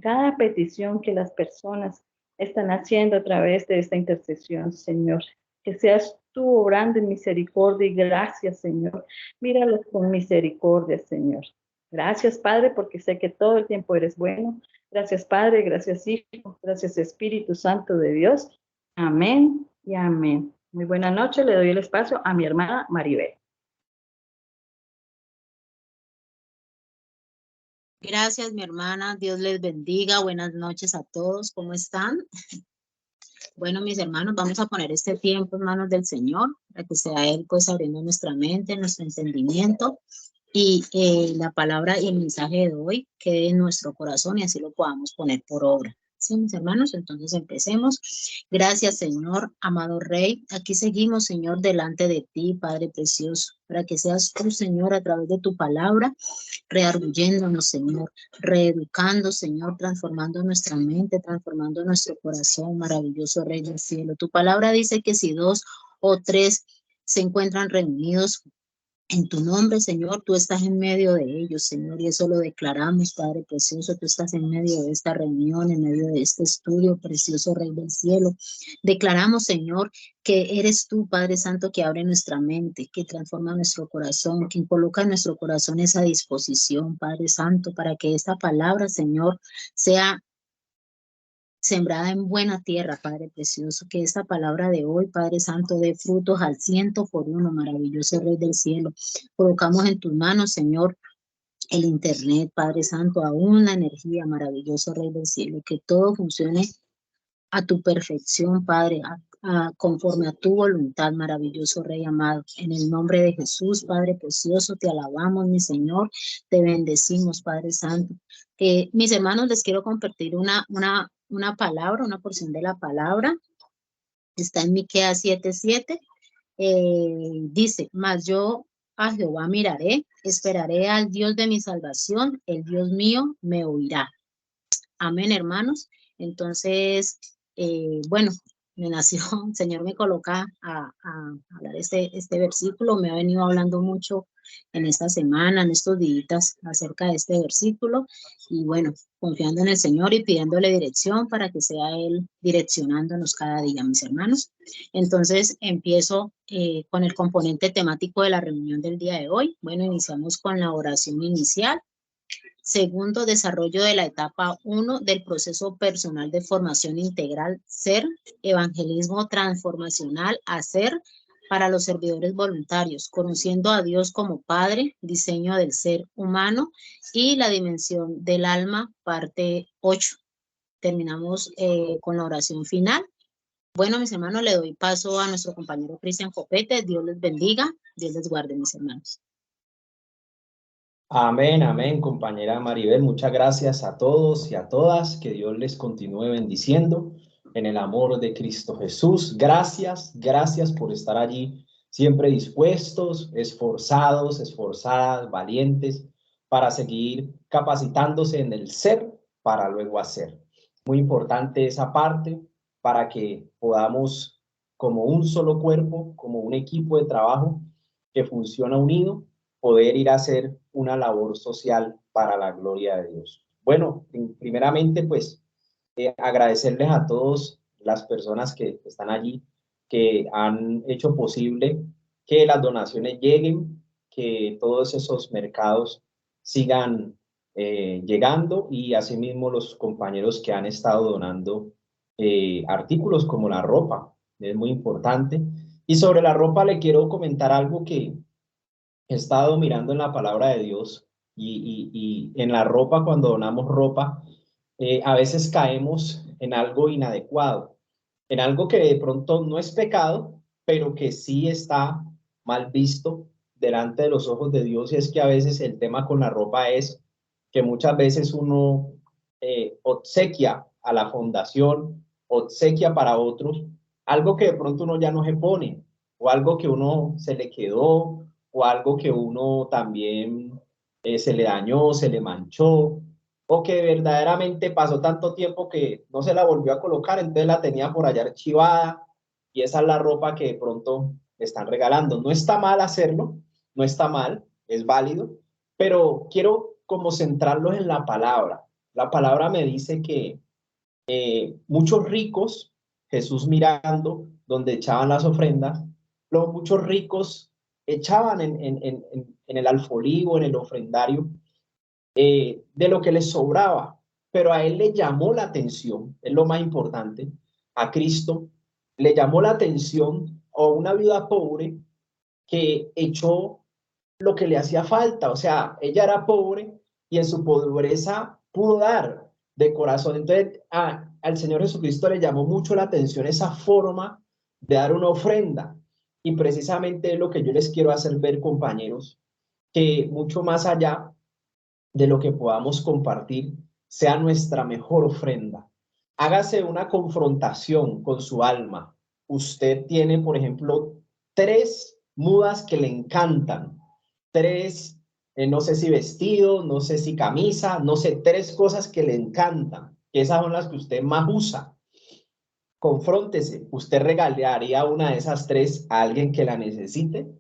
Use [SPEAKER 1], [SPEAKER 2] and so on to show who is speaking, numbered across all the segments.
[SPEAKER 1] cada petición que las personas están haciendo a través de esta intercesión, Señor. Que seas tú obrando en misericordia y gracias, Señor. Míralos con misericordia, Señor. Gracias, Padre, porque sé que todo el tiempo eres bueno. Gracias, Padre, gracias, Hijo, gracias, Espíritu Santo de Dios. Amén y amén. Muy buena noche, le doy el espacio a mi hermana Maribel.
[SPEAKER 2] Gracias, mi hermana. Dios les bendiga. Buenas noches a todos. ¿Cómo están? Bueno, mis hermanos, vamos a poner este tiempo en manos del Señor, para que sea Él, pues, abriendo nuestra mente, nuestro entendimiento, y la palabra y el mensaje de hoy quede en nuestro corazón y así lo podamos poner por obra. Sí, mis hermanos, entonces empecemos. Gracias, Señor, amado Rey. Aquí seguimos, Señor, delante de ti, Padre precioso, para que seas tú, Señor, a través de tu palabra, rearguyéndonos, Señor, reeducando, Señor, transformando nuestra mente, transformando nuestro corazón, maravilloso Rey del cielo. Tu palabra dice que si 2 o 3 se encuentran reunidos en tu nombre, Señor, tú estás en medio de ellos, Señor, y eso lo declaramos, Padre precioso. Tú estás en medio de esta reunión, en medio de este estudio, precioso Rey del cielo. Declaramos, Señor, que eres tú, Padre Santo, que abre nuestra mente, que transforma nuestro corazón, que coloca en nuestro corazón esa disposición, Padre Santo, para que esta palabra, Señor, sea sembrada en buena tierra, Padre precioso, que esta palabra de hoy, Padre Santo, dé frutos al 100 por 1, maravilloso Rey del cielo. Colocamos en tus manos, Señor, el internet, Padre Santo, aún la energía, maravilloso Rey del cielo, que todo funcione a tu perfección, Padre, conforme a tu voluntad, maravilloso Rey amado. En el nombre de Jesús, Padre precioso, te alabamos, mi Señor, te bendecimos, Padre Santo. Mis hermanos, les quiero compartir una palabra, una porción de la palabra. Está en Miqueas 7:7. Dice, mas yo a Jehová miraré, esperaré al Dios de mi salvación, el Dios mío me oirá. Amén, hermanos. Entonces, bueno, me nació, el Señor me coloca a hablar este versículo. Me ha venido hablando mucho en esta semana, en estos días, acerca de este versículo. Y bueno, confiando en el Señor y pidiéndole dirección para que sea Él direccionándonos cada día, mis hermanos. Entonces, empiezo con el componente temático de la reunión del día de hoy. Bueno, iniciamos con la oración inicial. Segundo, desarrollo de la etapa 1 del proceso personal de formación integral, SER, evangelismo transformacional, hacer para los servidores voluntarios, conociendo a Dios como Padre, diseño del ser humano y la dimensión del alma, parte 8. Terminamos con la oración final. Bueno, mis hermanos, le doy paso a nuestro compañero Cristian Copete. Dios les bendiga, Dios les guarde, mis hermanos.
[SPEAKER 3] Amén, amén, compañera Maribel. Muchas gracias a todos y a todas. Que Dios les continúe bendiciendo en el amor de Cristo Jesús. Gracias, gracias por estar allí, siempre dispuestos, esforzados, esforzadas, valientes, para seguir capacitándose en el ser para luego hacer. Muy importante esa parte para que podamos, como un solo cuerpo, como un equipo de trabajo que funciona unido, poder ir a hacer una labor social para la gloria de Dios. Bueno, primeramente, pues, agradecerles a todas las personas que están allí, que han hecho posible que las donaciones lleguen, que todos esos mercados sigan llegando, y asimismo los compañeros que han estado donando artículos como la ropa, es muy importante. Y sobre la ropa le quiero comentar algo que he estado mirando en la palabra de Dios, y en la ropa, cuando donamos ropa, a veces caemos en algo inadecuado, en algo que de pronto no es pecado, pero que sí está mal visto delante de los ojos de Dios. Y es que a veces el tema con la ropa es que muchas veces uno obsequia a la fundación, obsequia para otros, algo que de pronto uno ya no se pone, o algo que uno se le quedó, o algo que uno también se le dañó, se le manchó, o que verdaderamente pasó tanto tiempo que no se la volvió a colocar, entonces la tenía por allá archivada, y esa es la ropa que de pronto le están regalando. No está mal hacerlo, no está mal, es válido, pero quiero como centrarlos en la palabra, la palabra me dice que muchos ricos, Jesús mirando donde echaban las ofrendas, los muchos ricos echaban en el alfolí o en el ofrendario de lo que les sobraba, pero a él le llamó la atención, es lo más importante, a Cristo le llamó la atención a una viuda pobre que echó lo que le hacía falta, o sea, ella era pobre y en su pobreza pudo dar de corazón. Entonces, al Señor Jesucristo le llamó mucho la atención esa forma de dar una ofrenda. Y precisamente es lo que yo les quiero hacer ver, compañeros, que mucho más allá de lo que podamos compartir, sea nuestra mejor ofrenda. Hágase una confrontación con su alma. Usted tiene, por ejemplo, 3 mudas que le encantan, 3, no sé si vestido, no sé si camisa, no sé, 3 cosas que le encantan, que esas son las que usted más usa. Confróntese, ¿usted regalaría una de esas 3 a alguien que la necesite?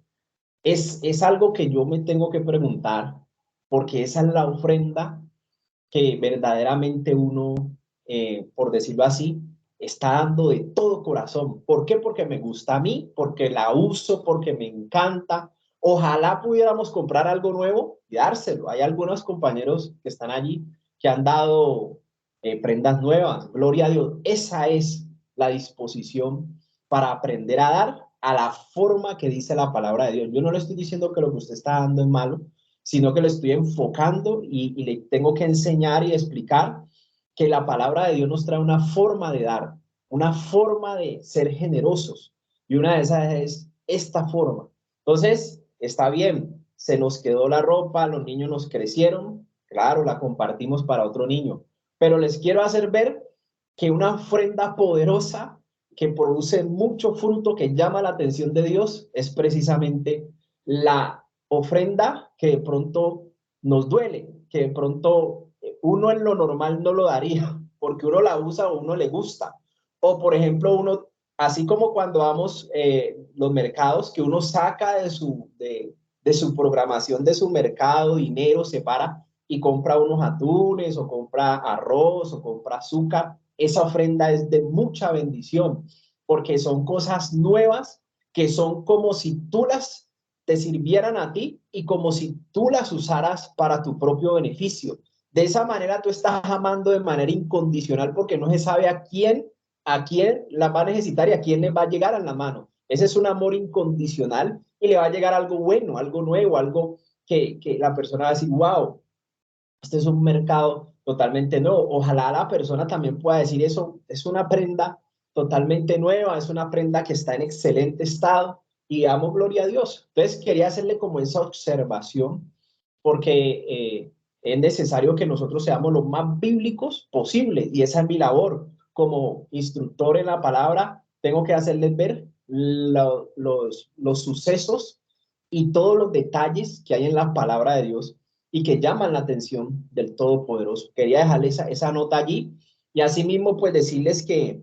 [SPEAKER 3] Es algo que yo me tengo que preguntar, porque esa es la ofrenda que verdaderamente uno, por decirlo así, está dando de todo corazón. ¿Por qué? Porque me gusta a mí, porque la uso, porque me encanta. Ojalá pudiéramos comprar algo nuevo y dárselo. Hay algunos compañeros que están allí que han dado prendas nuevas. Gloria a Dios. Esa es la disposición para aprender a dar a la forma que dice la palabra de Dios. Yo no le estoy diciendo que lo que usted está dando es malo, sino que le estoy enfocando y le tengo que enseñar y explicar que la palabra de Dios nos trae una forma de dar, una forma de ser generosos, y una de esas es esta forma. Entonces, está bien, se nos quedó la ropa, los niños nos crecieron, claro, la compartimos para otro niño, pero les quiero hacer ver que una ofrenda poderosa que produce mucho fruto, que llama la atención de Dios, es precisamente la ofrenda que de pronto nos duele, que de pronto uno en lo normal no lo daría, porque uno la usa o uno le gusta. O por ejemplo, uno, así como cuando vamos los mercados, que uno saca de su programación, de su mercado, dinero, separa y compra unos atunes o compra arroz o compra azúcar. Esa ofrenda es de mucha bendición, porque son cosas nuevas que son como si tú las te sirvieran a ti y como si tú las usaras para tu propio beneficio. De esa manera tú estás amando de manera incondicional, porque no se sabe a quién la va a necesitar y a quién le va a llegar a la mano. Ese es un amor incondicional y le va a llegar algo bueno, algo nuevo, algo que la persona va a decir, wow, este es un mercado totalmente nuevo. Ojalá la persona también pueda decir eso, es una prenda totalmente nueva, es una prenda que está en excelente estado y damos gloria a Dios. Entonces quería hacerle como esa observación, porque es necesario que nosotros seamos lo más bíblicos posible, y esa es mi labor como instructor en la palabra. Tengo que hacerles ver los sucesos y todos los detalles que hay en la palabra de Dios y que llaman la atención del Todopoderoso. Quería dejarles esa nota allí, y asimismo pues decirles que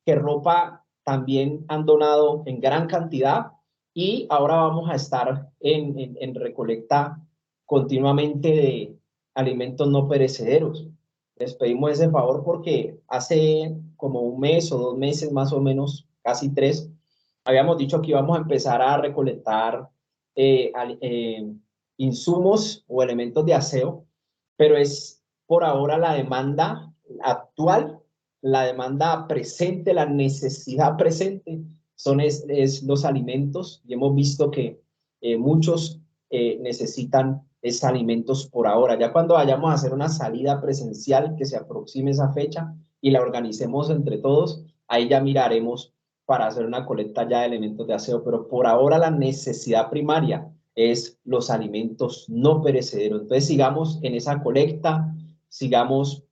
[SPEAKER 3] ropa también han donado en gran cantidad, y ahora vamos a estar en recolecta continuamente de alimentos no perecederos. Les pedimos ese favor porque hace como 1 mes o 2 meses más o menos, casi 3, habíamos dicho que íbamos a empezar a recolectar insumos o elementos de aseo, pero es por ahora la demanda actual, la demanda presente, la necesidad presente es los alimentos, y hemos visto que muchos necesitan esos alimentos por ahora. Ya cuando vayamos a hacer una salida presencial, que se aproxime esa fecha y la organicemos entre todos, ahí ya miraremos para hacer una colecta ya de elementos de aseo, pero por ahora la necesidad primaria es los alimentos no perecederos. Entonces sigamos en esa colecta, sigamos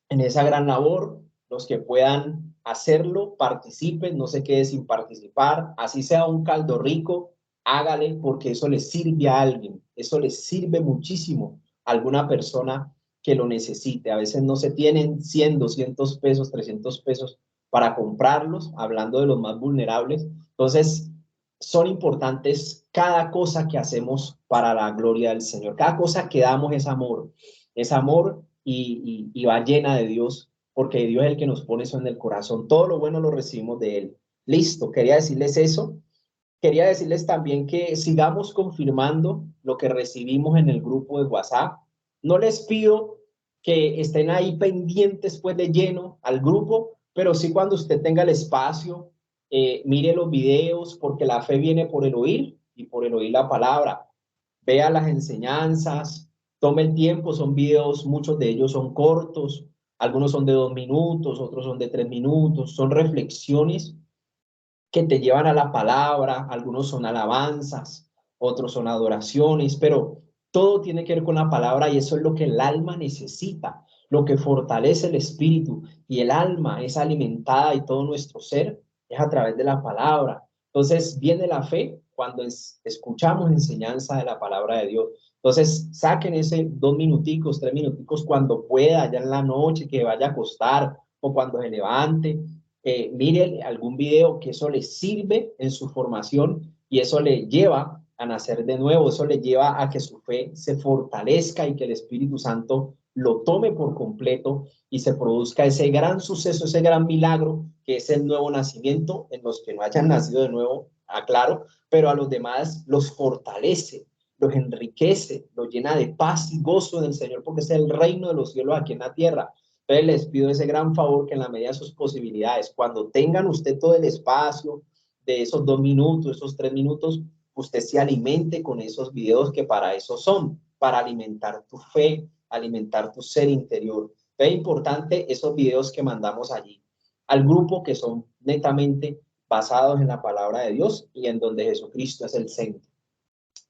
[SPEAKER 3] en esa gran labor. Los que puedan hacerlo, participen, no se quede sin participar, así sea un caldo rico, hágale, porque eso le sirve a alguien, eso le sirve muchísimo a alguna persona que lo necesite. A veces no se tienen 100, 200 pesos, 300 pesos para comprarlos, hablando de los más vulnerables. Entonces, son importantes cada cosa que hacemos para la gloria del Señor. Cada cosa que damos es amor y va llena de Dios, porque Dios es el que nos pone eso en el corazón. Todo lo bueno lo recibimos de Él. Listo, quería decirles eso. Quería decirles también que sigamos confirmando lo que recibimos en el grupo de WhatsApp. No les pido que estén ahí pendientes pues de lleno al grupo, pero sí cuando usted tenga el espacio, mire los videos, porque la fe viene por el oír y por el oír la palabra. Vea las enseñanzas, tome el tiempo, son videos, muchos de ellos son cortos, algunos son de 2 minutos, otros son de 3 minutos, son reflexiones que te llevan a la palabra, algunos son alabanzas, otros son adoraciones, pero todo tiene que ver con la palabra y eso es lo que el alma necesita, lo que fortalece el espíritu, y el alma es alimentada y todo nuestro ser es a través de la palabra. Entonces viene la fe cuando escuchamos enseñanza de la palabra de Dios. Entonces saquen ese 2 minuticos, 3 minuticos cuando pueda, ya en la noche que vaya a acostar o cuando se levante. Mire algún video que eso le sirve en su formación y eso le lleva a nacer de nuevo, eso le lleva a que su fe se fortalezca y que el Espíritu Santo lo tome por completo y se produzca ese gran suceso, ese gran milagro que es el nuevo nacimiento. En los que no hayan nacido de nuevo, aclaro, pero a los demás los fortalece, los enriquece, los llena de paz y gozo en el Señor, porque es el reino de los cielos aquí en la tierra. Entonces les pido ese gran favor que en la medida de sus posibilidades, cuando tengan usted todo el espacio de esos 2 minutos, esos 3 minutos, usted se alimente con esos videos que para eso son, para alimentar tu fe, alimentar tu ser interior. Es importante esos videos que mandamos allí al grupo, que son netamente basados en la palabra de Dios y en donde Jesucristo es el centro.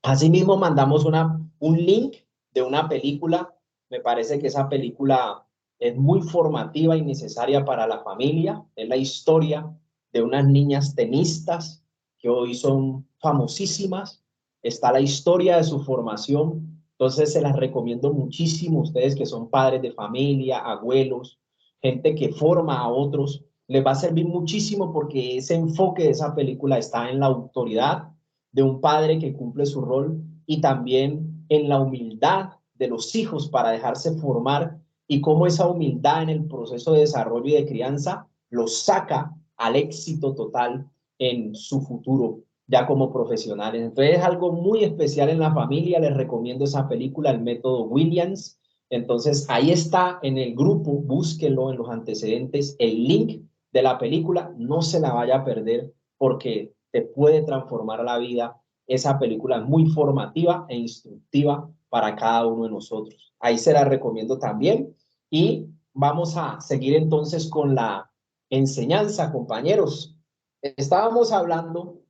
[SPEAKER 3] Asimismo, mandamos un link de una película. Me parece que esa película es muy formativa y necesaria para la familia. Es la historia de unas niñas tenistas que hoy son famosísimas. Está la historia de su formación. Entonces, se las recomiendo muchísimo a ustedes que son padres de familia, abuelos, gente que forma a otros. Les va a servir muchísimo porque ese enfoque de esa película está en la autoridad de un padre que cumple su rol y también en la humildad de los hijos para dejarse formar, y cómo esa humildad en el proceso de desarrollo y de crianza los saca al éxito total en su futuro ya como profesionales. Entonces es algo muy especial en la familia. Les recomiendo esa película, El Método Williams. Entonces ahí está en el grupo, búsquenlo en los antecedentes, el link de la película, no se la vaya a perder porque te puede transformar la vida. Esa película es muy formativa e instructiva para cada uno de nosotros. Ahí se la recomiendo también. Y vamos a seguir entonces con la enseñanza, compañeros. Estábamos hablando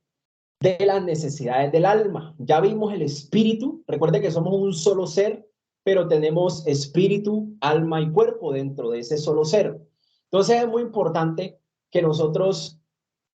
[SPEAKER 3] de las necesidades del alma. Ya vimos el espíritu. Recuerde que somos un solo ser, pero tenemos espíritu, alma y cuerpo dentro de ese solo ser. Entonces es muy importante que nosotros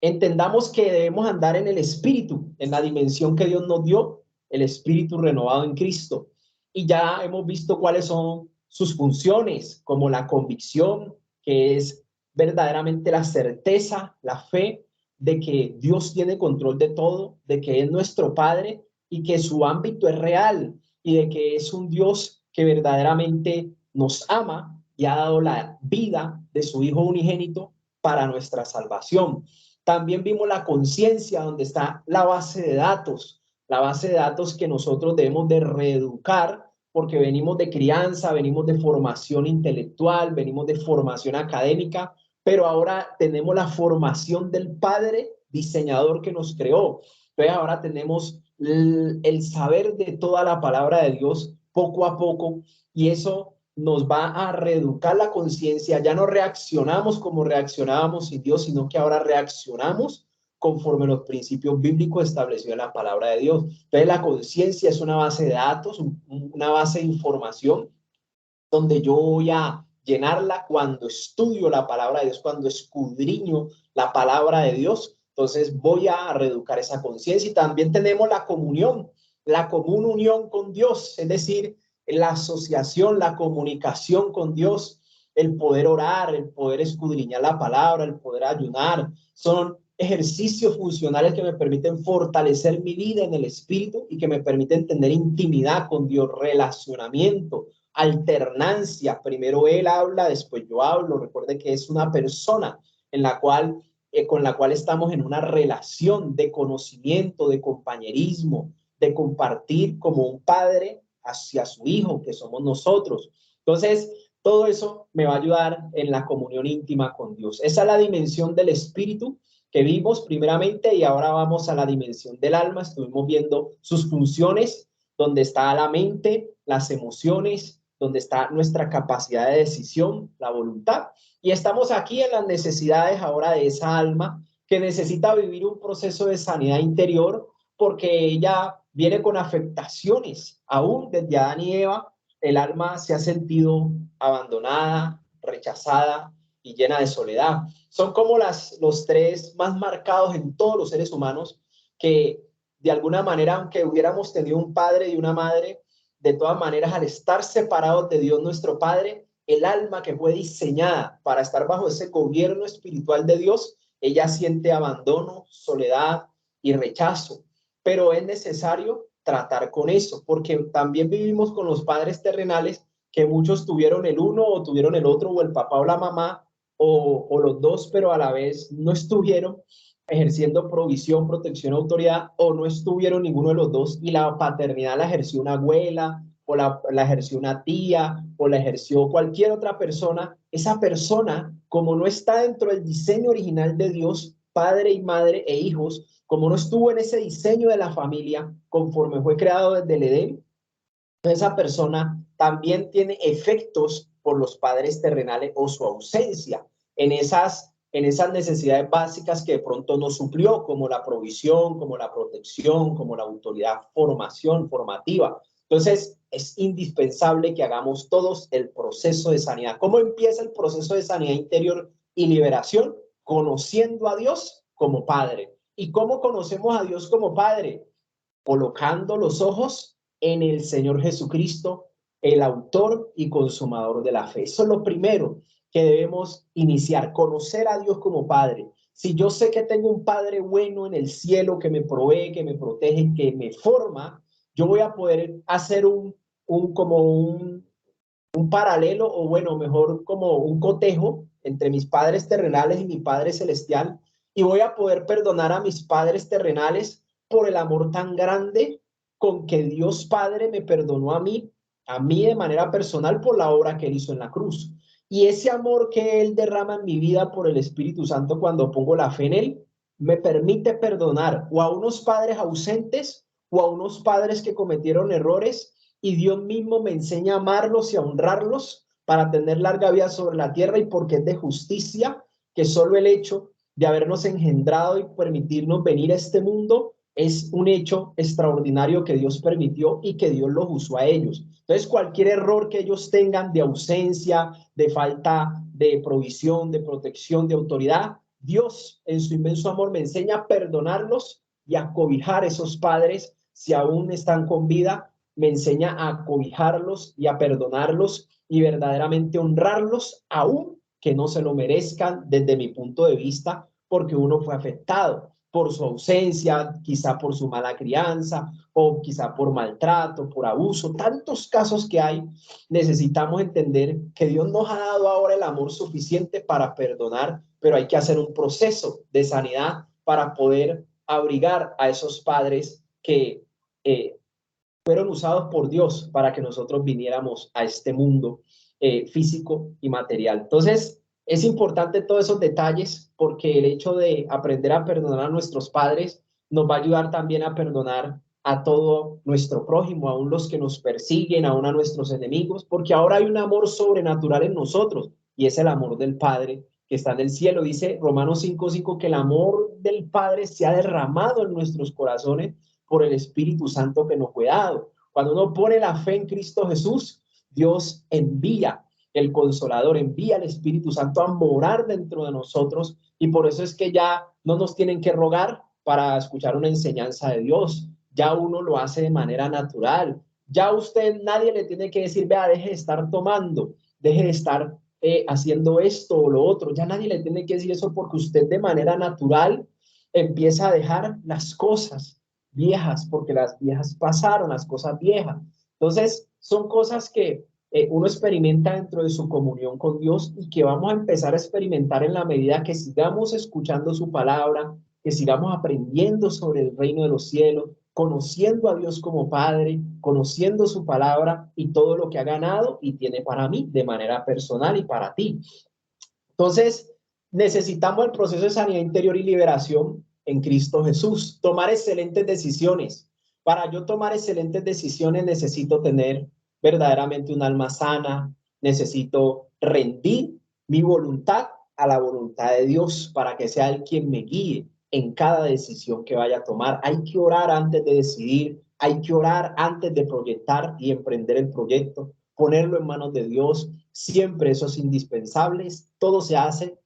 [SPEAKER 3] entendamos que debemos andar en el espíritu, en la dimensión que Dios nos dio, el espíritu renovado en Cristo. Y ya hemos visto cuáles son sus funciones, como la convicción, que es verdaderamente la certeza, la fe de que Dios tiene control de todo, de que es nuestro Padre y que su ámbito es real, y de que es un Dios que verdaderamente nos ama y ha dado la vida de su Hijo unigénito para nuestra salvación. También vimos la conciencia, donde está la base de datos que nosotros debemos de reeducar, porque venimos de crianza, venimos de formación intelectual, venimos de formación académica, pero ahora tenemos la formación del Padre diseñador que nos creó. Entonces ahora tenemos el saber de toda la palabra de Dios poco a poco, y eso nos va a reeducar la conciencia. Ya no reaccionamos como reaccionábamos sin Dios, sino que ahora reaccionamos conforme los principios bíblicos establecidos en la palabra de Dios. Entonces la conciencia es una base de datos, una base de información, donde yo voy a llenarla cuando estudio la palabra de Dios, cuando escudriño la palabra de Dios. Entonces voy a reeducar esa conciencia. Y también tenemos la comunión, la común unión con Dios, es decir, la asociación, la comunicación con Dios, el poder orar, el poder escudriñar la palabra, el poder ayunar. Son ejercicios funcionales que me permiten fortalecer mi vida en el espíritu y que me permiten tener intimidad con Dios, relacionamiento alternancia. Primero él habla, después yo hablo. Recuerde que es una persona en la cual, con la cual estamos en una relación de conocimiento, de compañerismo, de compartir como un padre hacia su hijo, que somos nosotros. Entonces, todo eso me va a ayudar en la comunión íntima con Dios. Esa es la dimensión del espíritu que vimos primeramente, y ahora vamos a la dimensión del alma. Estuvimos viendo sus funciones, donde está la mente, las emociones, donde está nuestra capacidad de decisión, la voluntad. Y estamos aquí en las necesidades ahora de esa alma que necesita vivir un proceso de sanidad interior, porque ella viene con afectaciones. Aún desde Adán y Eva, el alma se ha sentido abandonada, rechazada y llena de soledad. Son como los tres más marcados en todos los seres humanos, que de alguna manera, aunque hubiéramos tenido un padre y una madre, de todas maneras, al estar separados de Dios nuestro Padre, el alma que fue diseñada para estar bajo ese gobierno espiritual de Dios, ella siente abandono, soledad y rechazo. Pero es necesario tratar con eso, porque también vivimos con los padres terrenales, que muchos tuvieron el uno o tuvieron el otro, o el papá o la mamá, o los dos, pero a la vez no estuvieron ejerciendo provisión, protección, autoridad, o no estuvieron ninguno de los dos, y la paternidad la ejerció una abuela, o la ejerció una tía, o la ejerció cualquier otra persona. Esa persona, como no está dentro del diseño original de Dios, padre y madre e hijos, como no estuvo en ese diseño de la familia conforme fue creado desde el Edén, esa persona también tiene efectos por los padres terrenales o su ausencia en esas necesidades básicas que de pronto no suplió, como la provisión, como la protección, como la autoridad, formación, formativa. Entonces, es indispensable que hagamos todos el proceso de sanidad. ¿Cómo empieza el proceso de sanidad interior y liberación? Conociendo a Dios como Padre. ¿Y cómo conocemos a Dios como Padre? Colocando los ojos en el Señor Jesucristo, el autor y consumador de la fe. Eso es lo primero que debemos iniciar, conocer a Dios como Padre. Si yo sé que tengo un Padre bueno en el cielo que me provee, que me protege, que me forma, yo voy a poder hacer un paralelo, o bueno, mejor como un cotejo entre mis padres terrenales y mi Padre celestial, y voy a poder perdonar a mis padres terrenales por el amor tan grande con que Dios Padre me perdonó a mí de manera personal por la obra que Él hizo en la cruz. Y ese amor que Él derrama en mi vida por el Espíritu Santo cuando pongo la fe en Él, me permite perdonar o a unos padres ausentes o a unos padres que cometieron errores, y Dios mismo me enseña a amarlos y a honrarlos para tener larga vida sobre la tierra, y porque es de justicia que solo el hecho de habernos engendrado y permitirnos venir a este mundo es un hecho extraordinario que Dios permitió y que Dios los usó a ellos. Entonces, cualquier error que ellos tengan de ausencia, de falta de provisión, de protección, de autoridad, Dios en su inmenso amor me enseña a perdonarlos y a cobijar a esos padres si aún están con vida. Me enseña a cobijarlos y a perdonarlos y verdaderamente honrarlos, aún que no se lo merezcan desde mi punto de vista, porque uno fue afectado por su ausencia, quizá por su mala crianza, o quizá por maltrato, por abuso. Tantos casos que hay. Necesitamos entender que Dios nos ha dado ahora el amor suficiente para perdonar, pero hay que hacer un proceso de sanidad para poder abrigar a esos padres que fueron usados por Dios para que nosotros viniéramos a este mundo físico y material. Entonces, es importante todos esos detalles, porque el hecho de aprender a perdonar a nuestros padres nos va a ayudar también a perdonar a todo nuestro prójimo, aún los que nos persiguen, aún a nuestros enemigos, porque ahora hay un amor sobrenatural en nosotros, y es el amor del Padre que está en el cielo. Dice Romanos 5:5 que el amor del Padre se ha derramado en nuestros corazones por el Espíritu Santo que nos fue dado. Cuando uno pone la fe en Cristo Jesús, Dios envía el Consolador, envía el Espíritu Santo a morar dentro de nosotros, y por eso es que ya no nos tienen que rogar para escuchar una enseñanza de Dios. Ya uno lo hace de manera natural. Ya usted, nadie le tiene que decir, vea, deje de estar tomando, deje de estar haciendo esto o lo otro. Ya nadie le tiene que decir eso, porque usted de manera natural empieza a dejar las cosas viejas, porque las viejas pasaron, las cosas viejas. Entonces, son cosas que uno experimenta dentro de su comunión con Dios y que vamos a empezar a experimentar en la medida que sigamos escuchando su palabra, que sigamos aprendiendo sobre el reino de los cielos, conociendo a Dios como Padre, conociendo su palabra y todo lo que ha ganado y tiene para mí de manera personal y para ti. Entonces, necesitamos el proceso de sanidad interior y liberación en Cristo Jesús, tomar excelentes decisiones. Para yo tomar excelentes decisiones necesito tener verdaderamente un alma sana, necesito rendir mi voluntad a la voluntad de Dios para que sea Él quien me guíe en cada decisión que vaya a tomar. Hay que orar antes de decidir, hay que orar antes de proyectar y emprender el proyecto, ponerlo en manos de Dios. Siempre eso es indispensable. Todo se hace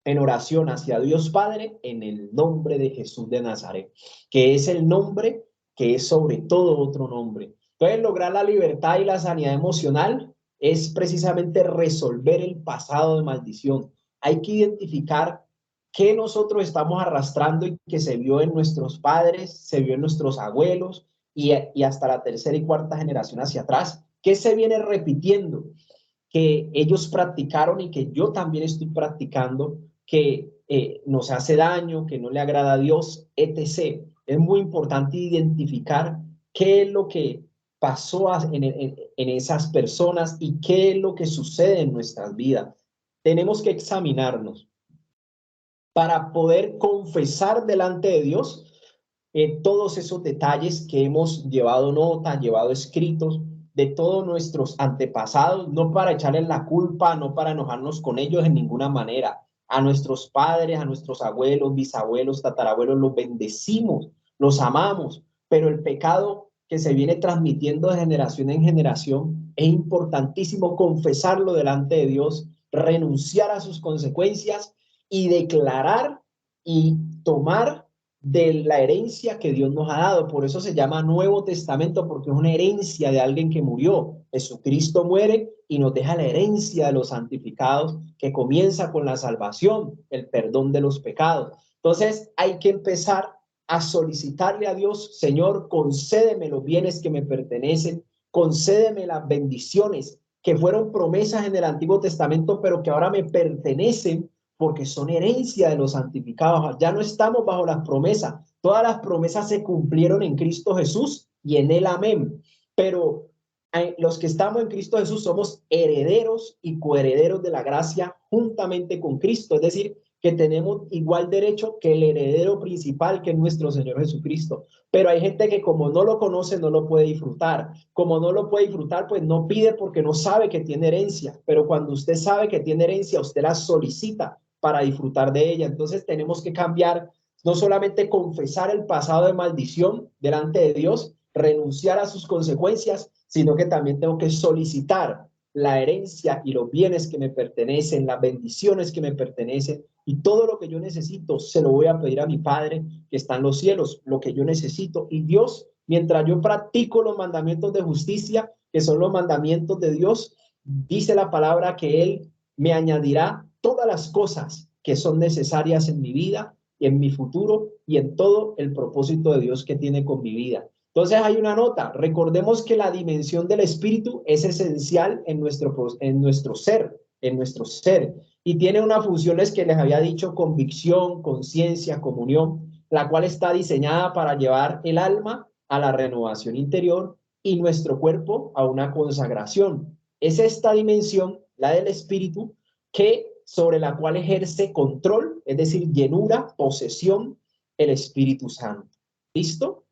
[SPEAKER 3] en oración hacia Dios Padre en el nombre de Jesús de Nazaret, que es el nombre que es sobre todo otro nombre. Entonces, lograr la libertad y la sanidad emocional es precisamente resolver el pasado de maldición. Hay que identificar qué nosotros estamos arrastrando y que se vio en nuestros padres, se vio en nuestros abuelos y hasta la tercera y cuarta generación hacia atrás. ¿Qué se viene repitiendo? Que ellos practicaron y que yo también estoy practicando, que nos hace daño, que no le agrada a Dios, etc. Es muy importante identificar qué es lo que pasó en esas personas y qué es lo que sucede en nuestras vidas. Tenemos que examinarnos para poder confesar delante de Dios todos esos detalles que hemos llevado nota, llevado escritos de todos nuestros antepasados, no para echarles la culpa, no para enojarnos con ellos en ninguna manera. A nuestros padres, a nuestros abuelos, bisabuelos, tatarabuelos, los bendecimos, los amamos, pero el pecado que se viene transmitiendo de generación en generación, es importantísimo confesarlo delante de Dios, renunciar a sus consecuencias y declarar y tomar de la herencia que Dios nos ha dado. Por eso se llama Nuevo Testamento, porque es una herencia de alguien que murió. Jesucristo muere y nos deja la herencia de los santificados, que comienza con la salvación, el perdón de los pecados. Entonces hay que empezar a solicitarle a Dios: Señor, concédeme los bienes que me pertenecen, concédeme las bendiciones que fueron promesas en el Antiguo Testamento, pero que ahora me pertenecen porque son herencia de los santificados. Ya no estamos bajo las promesas. Todas las promesas se cumplieron en Cristo Jesús y en Él, amén. Pero los que estamos en Cristo Jesús somos herederos y coherederos de la gracia juntamente con Cristo. Es decir, que tenemos igual derecho que el heredero principal, que es nuestro Señor Jesucristo. Pero hay gente que, como no lo conoce, no lo puede disfrutar. Como no lo puede disfrutar, pues no pide porque no sabe que tiene herencia. Pero cuando usted sabe que tiene herencia, usted la solicita para disfrutar de ella. Entonces tenemos que cambiar, no solamente confesar el pasado de maldición delante de Dios, renunciar a sus consecuencias, sino que también tengo que solicitar la herencia y los bienes que me pertenecen, las bendiciones que me pertenecen, y todo lo que yo necesito se lo voy a pedir a mi Padre que está en los cielos, lo que yo necesito. Y Dios, mientras yo practico los mandamientos de justicia, que son los mandamientos de Dios, dice la palabra que Él me añadirá todas las cosas que son necesarias en mi vida, y en mi futuro, y en todo el propósito de Dios que tiene con mi vida. Entonces hay una nota: recordemos que la dimensión del espíritu es esencial en nuestro ser, y tiene unas funciones que les había dicho: convicción, conciencia, comunión, la cual está diseñada para llevar el alma a la renovación interior y nuestro cuerpo a una consagración. Es esta dimensión, la del espíritu, sobre la cual ejerce control, es decir, llenura, posesión, el Espíritu Santo. ¿Listo?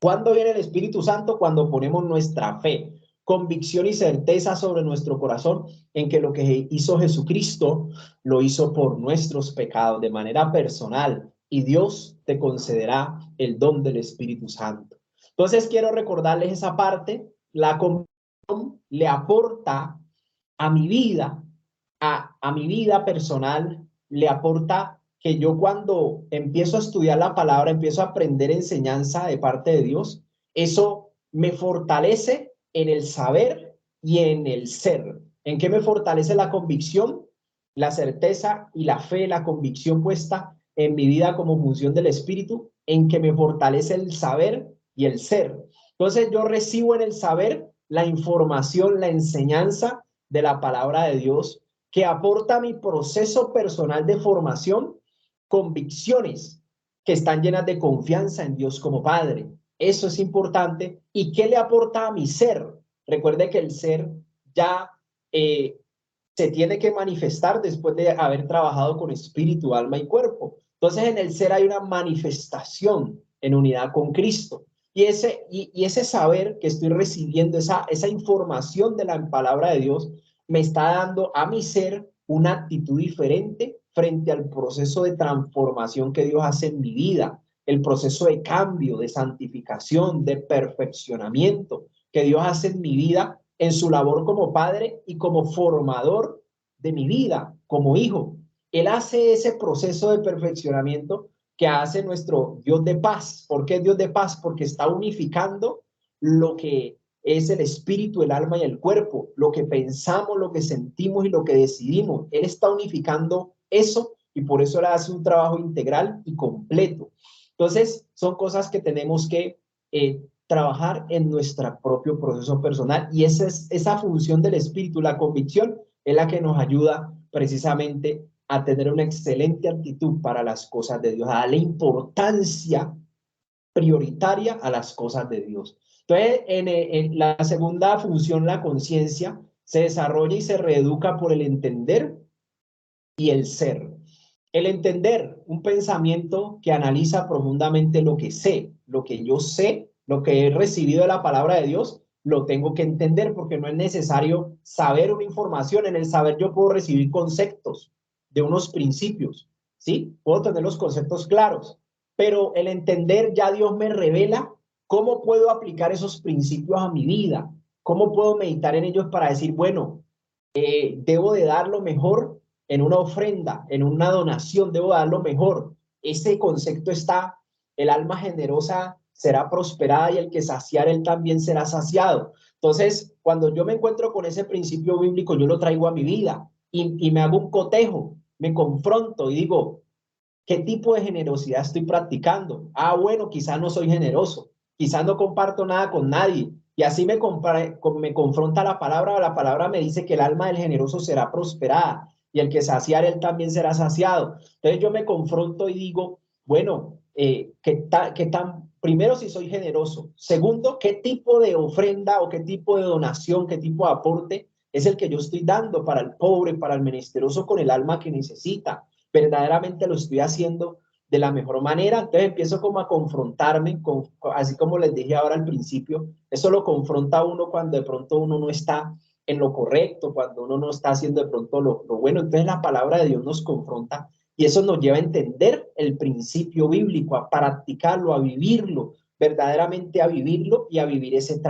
[SPEAKER 3] ¿Cuándo viene el Espíritu Santo? Cuando ponemos nuestra fe, convicción y certeza sobre nuestro corazón en que lo que hizo Jesucristo lo hizo por nuestros pecados de manera personal, y Dios te concederá el don del Espíritu Santo. Entonces quiero recordarles esa parte. La convicción le aporta a mi vida, a mi vida personal, le aporta que yo, cuando empiezo a estudiar la palabra, empiezo a aprender enseñanza de parte de Dios, eso me fortalece en el saber y en el ser. ¿En qué me fortalece la convicción? La certeza y la fe, la convicción puesta en mi vida como función del Espíritu, en que me fortalece el saber y el ser. Entonces yo recibo en el saber la información, la enseñanza de la palabra de Dios que aporta a mi proceso personal de formación convicciones que están llenas de confianza en Dios como Padre. Eso es importante. ¿Y qué le aporta a mi ser? Recuerde que el ser ya se tiene que manifestar después de haber trabajado con espíritu, alma y cuerpo. Entonces en el ser hay una manifestación en unidad con Cristo. Y ese saber que estoy recibiendo, esa información de la palabra de Dios, me está dando a mi ser una actitud diferente frente al proceso de transformación que Dios hace en mi vida, el proceso de cambio, de santificación, de perfeccionamiento que Dios hace en mi vida, en su labor como padre y como formador de mi vida, como hijo. Él hace ese proceso de perfeccionamiento que hace nuestro Dios de paz. ¿Por qué Dios de paz? Porque está unificando lo que es el espíritu, el alma y el cuerpo, lo que pensamos, lo que sentimos y lo que decidimos. Él está unificando eso y por eso él hace un trabajo integral y completo. Entonces, son cosas que tenemos que trabajar en nuestro propio proceso personal y esa función del espíritu, la convicción, es la que nos ayuda precisamente a tener una excelente actitud para las cosas de Dios, a darle importancia prioritaria a las cosas de Dios. Entonces, en la segunda función, la conciencia, se desarrolla y se reeduca por el entender y el ser. El entender, un pensamiento que analiza profundamente lo que sé, lo que yo sé, lo que he recibido de la palabra de Dios, lo tengo que entender porque no es necesario saber una información. En el saber yo puedo recibir conceptos de unos principios, ¿sí? Puedo tener los conceptos claros, pero el entender ya Dios me revela cómo puedo aplicar esos principios a mi vida, cómo puedo meditar en ellos para decir, bueno, debo de dar lo mejor en una ofrenda, en una donación, debo dar lo mejor. Ese concepto está, el alma generosa será prosperada y el que saciar él también será saciado. Entonces, cuando yo me encuentro con ese principio bíblico, yo lo traigo a mi vida y me hago un cotejo, me confronto y digo, ¿qué tipo de generosidad estoy practicando? Ah, bueno, quizás no soy generoso, quizás no comparto nada con nadie. Y así me confronta la palabra me dice que el alma del generoso será prosperada y el que saciar él también será saciado. Entonces yo me confronto y digo, bueno, primero si soy generoso, segundo, qué tipo de ofrenda o qué tipo de donación, qué tipo de aporte es el que yo estoy dando para el pobre, para el menesteroso con el alma que necesita. Verdaderamente lo estoy haciendo de la mejor manera. Entonces empiezo como a confrontarme, así como les dije ahora al principio, eso lo confronta a uno cuando de pronto uno no está en lo correcto, cuando uno no está haciendo de pronto lo bueno. Entonces la palabra de Dios nos confronta y eso nos lleva a entender el principio bíblico, a practicarlo, a vivirlo, verdaderamente a vivirlo y a vivir ese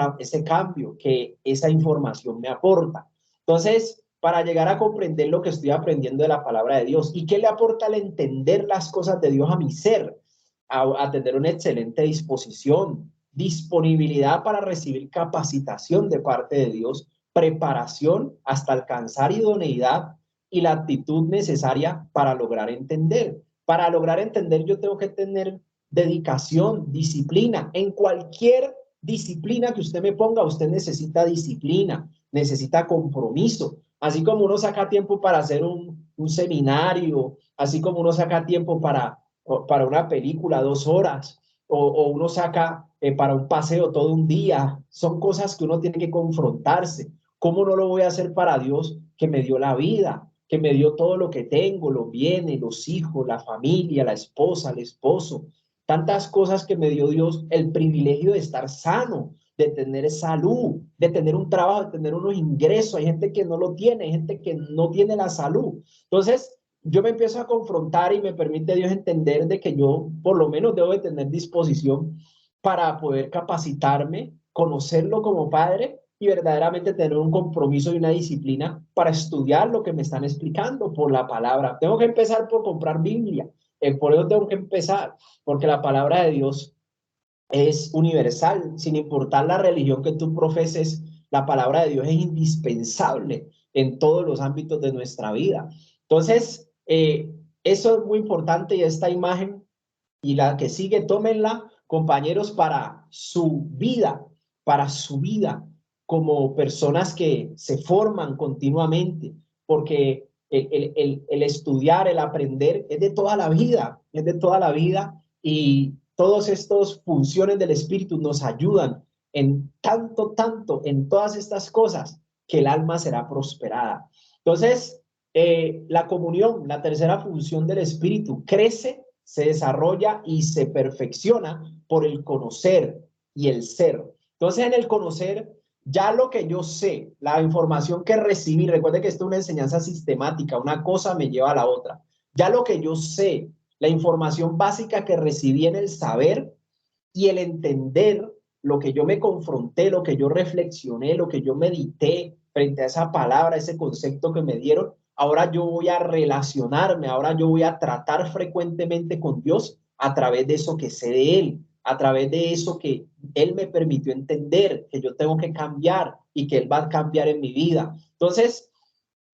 [SPEAKER 3] cambio que esa información me aporta. Entonces, para llegar a comprender lo que estoy aprendiendo de la palabra de Dios. ¿Y qué le aporta al entender las cosas de Dios a mi ser? A tener una excelente disposición, disponibilidad para recibir capacitación de parte de Dios, preparación hasta alcanzar idoneidad y la actitud necesaria para lograr entender. Para lograr entender yo tengo que tener dedicación, disciplina. En cualquier disciplina que usted me ponga, usted necesita disciplina, necesita compromiso. Así como uno saca tiempo para hacer un seminario, así como uno saca tiempo para una película 2 horas, o uno saca para un paseo todo un día, son cosas que uno tiene que confrontarse. ¿Cómo no lo voy a hacer para Dios que me dio la vida, que me dio todo lo que tengo, los bienes, los hijos, la familia, la esposa, el esposo? Tantas cosas que me dio Dios, el privilegio de estar sano, de tener salud, de tener un trabajo, de tener unos ingresos. Hay gente que no lo tiene, hay gente que no tiene la salud. Entonces, yo me empiezo a confrontar y me permite Dios entender de que yo por lo menos debo de tener disposición para poder capacitarme, conocerlo como padre y verdaderamente tener un compromiso y una disciplina para estudiar lo que me están explicando por la palabra. Tengo que empezar por comprar Biblia. Por eso tengo que empezar, porque la palabra de Dios es universal, sin importar la religión que tú profeses, la palabra de Dios es indispensable en todos los ámbitos de nuestra vida. Entonces, eso es muy importante y esta imagen y la que sigue, tómenla, compañeros, para su vida, como personas que se forman continuamente, porque el estudiar, el aprender es de toda la vida, es de toda la vida, y todas estas funciones del Espíritu nos ayudan en tanto, en todas estas cosas, que el alma será prosperada. Entonces, la comunión, la tercera función del Espíritu, crece, se desarrolla y se perfecciona por el conocer y el ser. Entonces, en el conocer, ya lo que yo sé, la información que recibí, recuerde que esto es una enseñanza sistemática, una cosa me lleva a la otra. Ya lo que yo sé, la información básica que recibí en el saber y el entender, lo que yo me confronté, lo que yo reflexioné, lo que yo medité frente a esa palabra, ese concepto que me dieron, ahora yo voy a relacionarme, ahora yo voy a tratar frecuentemente con Dios a través de eso que sé de Él, a través de eso que Él me permitió entender, que yo tengo que cambiar y que Él va a cambiar en mi vida. Entonces,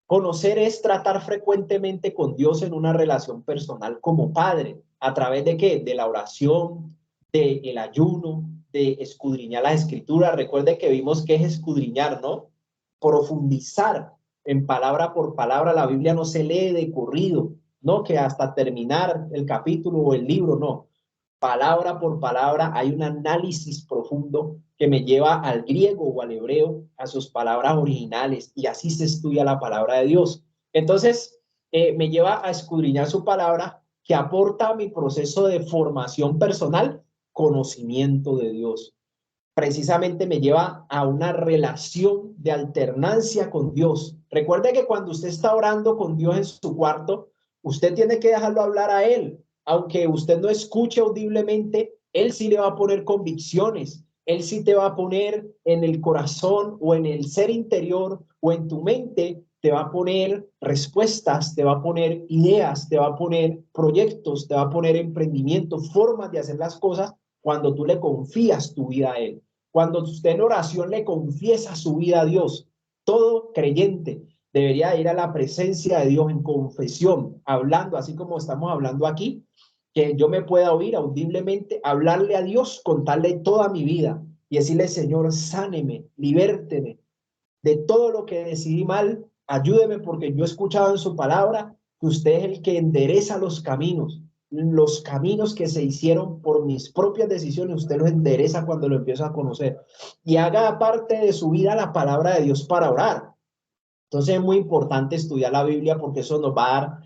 [SPEAKER 3] conocer es tratar frecuentemente con Dios en una relación personal como padre. ¿A través de qué? De la oración, del ayuno, de escudriñar las escrituras. Recuerde que vimos que es escudriñar, ¿no? Profundizar en palabra por palabra. La Biblia no se lee de corrido, ¿no? Que hasta terminar el capítulo o el libro, no. Palabra por palabra hay un análisis profundo que me lleva al griego o al hebreo, a sus palabras originales, y así se estudia la palabra de Dios. Entonces, me lleva a escudriñar su palabra, que aporta a mi proceso de formación personal conocimiento de Dios. Precisamente me lleva a una relación de alternancia con Dios. Recuerde que cuando usted está orando con Dios en su cuarto, usted tiene que dejarlo hablar a Él. Aunque usted no escuche audiblemente, Él sí le va a poner convicciones. Él sí te va a poner en el corazón o en el ser interior o en tu mente, te va a poner respuestas, te va a poner ideas, te va a poner proyectos, te va a poner emprendimientos, formas de hacer las cosas cuando tú le confías tu vida a Él. Cuando usted en oración le confiesa su vida a Dios. Todo creyente debería ir a la presencia de Dios en confesión, hablando, así como estamos hablando aquí, que yo me pueda oír audiblemente, hablarle a Dios, contarle toda mi vida y decirle: Señor, sáneme, libérteme de todo lo que decidí mal, ayúdeme, porque yo he escuchado en su palabra que usted es el que endereza los caminos que se hicieron por mis propias decisiones, usted los endereza cuando lo empiezo a conocer, y haga parte de su vida la palabra de Dios para orar. Entonces es muy importante estudiar la Biblia, porque eso nos va a dar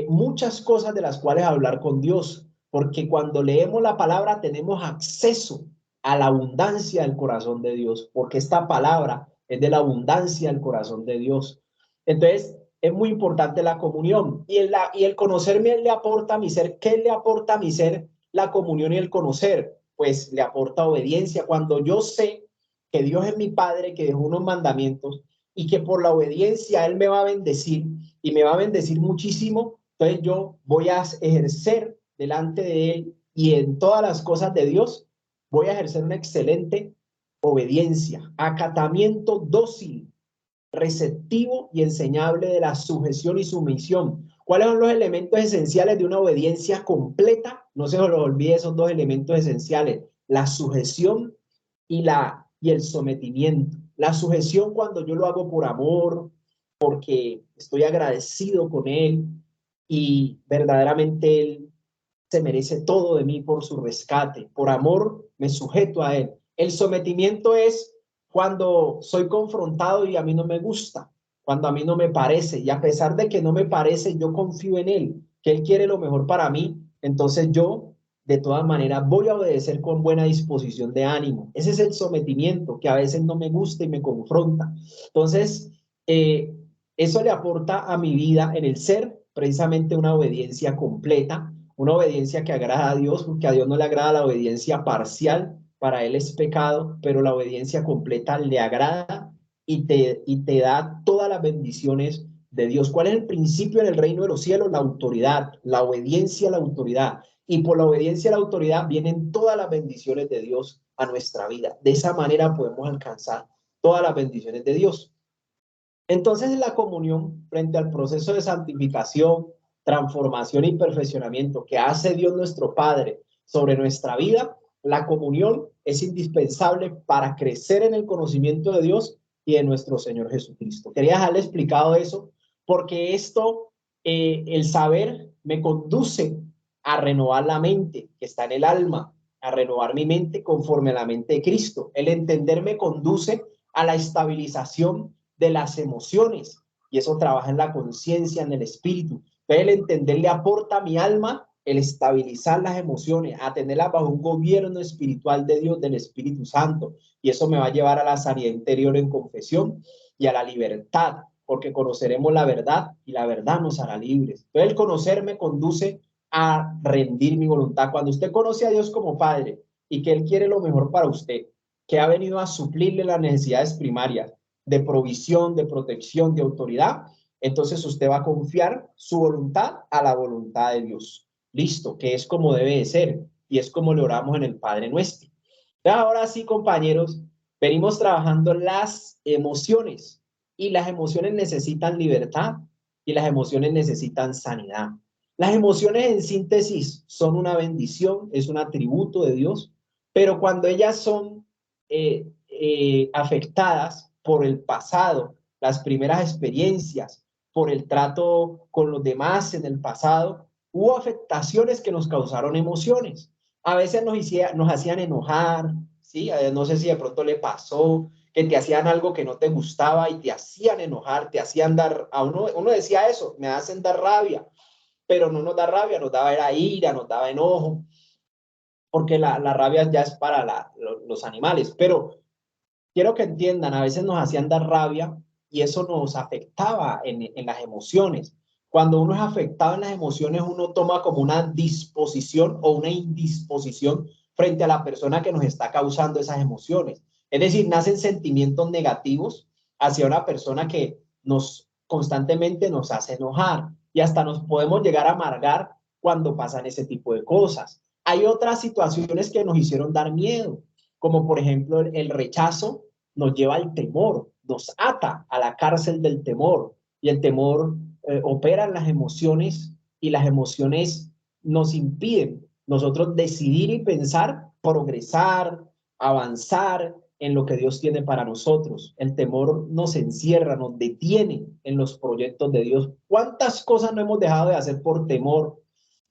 [SPEAKER 3] muchas cosas de las cuales hablar con Dios, porque cuando leemos la palabra tenemos acceso a la abundancia del corazón de Dios, porque esta palabra es de la abundancia del corazón de Dios. Entonces es muy importante la comunión, y el conocerme le aporta a mi ser. ¿Qué le aporta a mi ser la comunión y el conocer? Pues le aporta obediencia. Cuando yo sé que Dios es mi Padre, que dejó unos mandamientos, y que por la obediencia Él me va a bendecir, y me va a bendecir muchísimo, entonces yo voy a ejercer delante de Él y en todas las cosas de Dios, voy a ejercer una excelente obediencia, acatamiento dócil, receptivo y enseñable de la sujeción y sumisión. ¿Cuáles son los elementos esenciales de una obediencia completa? No se los olvide esos dos elementos esenciales: la sujeción y el sometimiento. La sujeción, cuando yo lo hago por amor, porque estoy agradecido con Él y verdaderamente Él se merece todo de mí por su rescate. Por amor me sujeto a Él. El sometimiento es cuando soy confrontado y a mí no me gusta, cuando a mí no me parece, y a pesar de que no me parece, yo confío en Él, que Él quiere lo mejor para mí. Entonces yo, de todas maneras, voy a obedecer con buena disposición de ánimo. Ese es el sometimiento, que a veces no me gusta y me confronta. Entonces, eso le aporta a mi vida en el ser precisamente una obediencia completa, una obediencia que agrada a Dios, porque a Dios no le agrada la obediencia parcial, para Él es pecado, pero la obediencia completa le agrada y te da todas las bendiciones de Dios. ¿Cuál es el principio en el reino de los cielos? La autoridad, la obediencia a la autoridad. Y por la obediencia a la autoridad vienen todas las bendiciones de Dios a nuestra vida. De esa manera podemos alcanzar todas las bendiciones de Dios. Entonces, en la comunión, frente al proceso de santificación, transformación y perfeccionamiento que hace Dios nuestro Padre sobre nuestra vida, La comunión es indispensable para crecer en el conocimiento de Dios y de nuestro Señor Jesucristo. Quería dejarle explicado eso porque esto, el saber, me conduce a renovar la mente que está en el alma, a renovar mi mente conforme a la mente de Cristo. El entender me conduce a la estabilización de las emociones y eso trabaja en la conciencia, en el espíritu. Pero el entender le aporta a mi alma el estabilizar las emociones, a tenerlas bajo un gobierno espiritual de Dios, del Espíritu Santo. Y eso me va a llevar a la sanidad interior en confesión y a la libertad, porque conoceremos la verdad y la verdad nos hará libres. Entonces el conocer me conduce a rendir mi voluntad. Cuando usted conoce a Dios como Padre y que Él quiere lo mejor para usted, que ha venido a suplirle las necesidades primarias de provisión, de protección, de autoridad, entonces usted va a confiar su voluntad a la voluntad de Dios. Listo, que es como debe de ser y es como le oramos en el Padre Nuestro. Ahora sí, compañeros, venimos trabajando las emociones y las emociones necesitan libertad y las emociones necesitan sanidad. Las emociones en síntesis son una bendición, es un atributo de Dios, pero cuando ellas son afectadas por el pasado, las primeras experiencias, por el trato con los demás en el pasado, hubo afectaciones que nos causaron emociones. A veces nos hacían enojar, ¿sí? No sé si de pronto le pasó que te hacían algo que no te gustaba y te hacían enojar, te hacían dar, uno decía eso, me hacen dar rabia, pero no nos da rabia, nos daba era ira, nos daba enojo, porque la rabia ya es para los animales, pero quiero que entiendan, a veces nos hacían dar rabia y eso nos afectaba en las emociones. Cuando uno es afectado en las emociones, uno toma como una disposición o una indisposición frente a la persona que nos está causando esas emociones. Es decir, nacen sentimientos negativos hacia una persona que constantemente nos hace enojar y hasta nos podemos llegar a amargar cuando pasan ese tipo de cosas. Hay otras situaciones que nos hicieron dar miedo, como por ejemplo el rechazo nos lleva al temor, nos ata a la cárcel del temor y el temor opera en las emociones y las emociones nos impiden nosotros decidir y pensar, progresar, avanzar en lo que Dios tiene para nosotros. El temor nos encierra, nos detiene en los proyectos de Dios. ¿Cuántas cosas no hemos dejado de hacer por temor?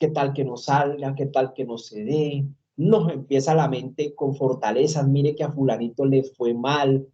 [SPEAKER 3] ¿Qué tal que nos salga? ¿Qué tal que no se dé? Nos empieza la mente con fortalezas, mire que a fulanito le fue mal,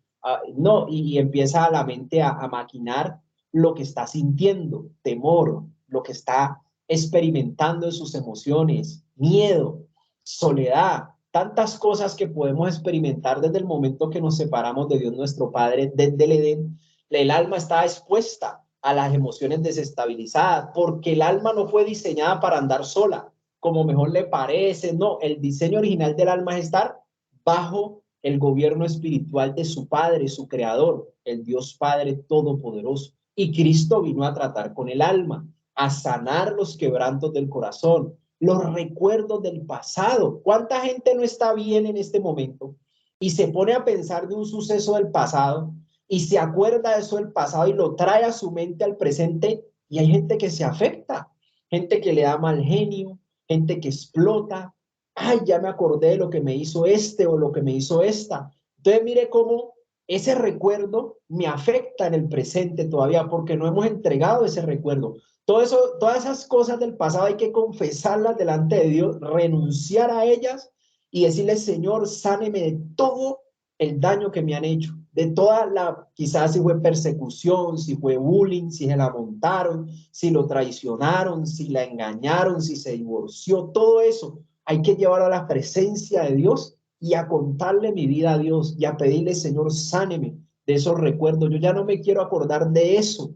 [SPEAKER 3] no, y empieza la mente a maquinar lo que está sintiendo, temor, lo que está experimentando en sus emociones, miedo, soledad, tantas cosas que podemos experimentar desde el momento que nos separamos de Dios nuestro Padre, desde el Edén. El alma está expuesta a las emociones desestabilizadas, porque el alma no fue diseñada para andar sola, como mejor le parece. No, el diseño original del alma es estar bajo el gobierno espiritual de su Padre, su Creador, el Dios Padre Todopoderoso. Y Cristo vino a tratar con el alma, a sanar los quebrantos del corazón, los recuerdos del pasado. ¿Cuánta gente no está bien en este momento y se pone a pensar de un suceso del pasado y se acuerda de eso del pasado y lo trae a su mente al presente? Y hay gente que se afecta, gente que le da mal genio, gente que explota. Ay, ya me acordé de lo que me hizo este o lo que me hizo esta. Entonces mire cómo ese recuerdo me afecta en el presente todavía porque no hemos entregado ese recuerdo. Todo eso, todas esas cosas del pasado hay que confesarlas delante de Dios, renunciar a ellas y decirle, Señor, sáneme de todo el daño que me han hecho, de toda quizás si fue persecución, si fue bullying, si se la montaron, si lo traicionaron, si la engañaron, si se divorció, todo eso hay que llevarlo a la presencia de Dios y a contarle mi vida a Dios y a pedirle, Señor, sáneme de esos recuerdos. Yo ya no me quiero acordar de eso.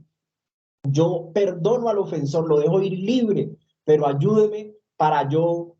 [SPEAKER 3] Yo perdono al ofensor, lo dejo ir libre, pero ayúdeme para yo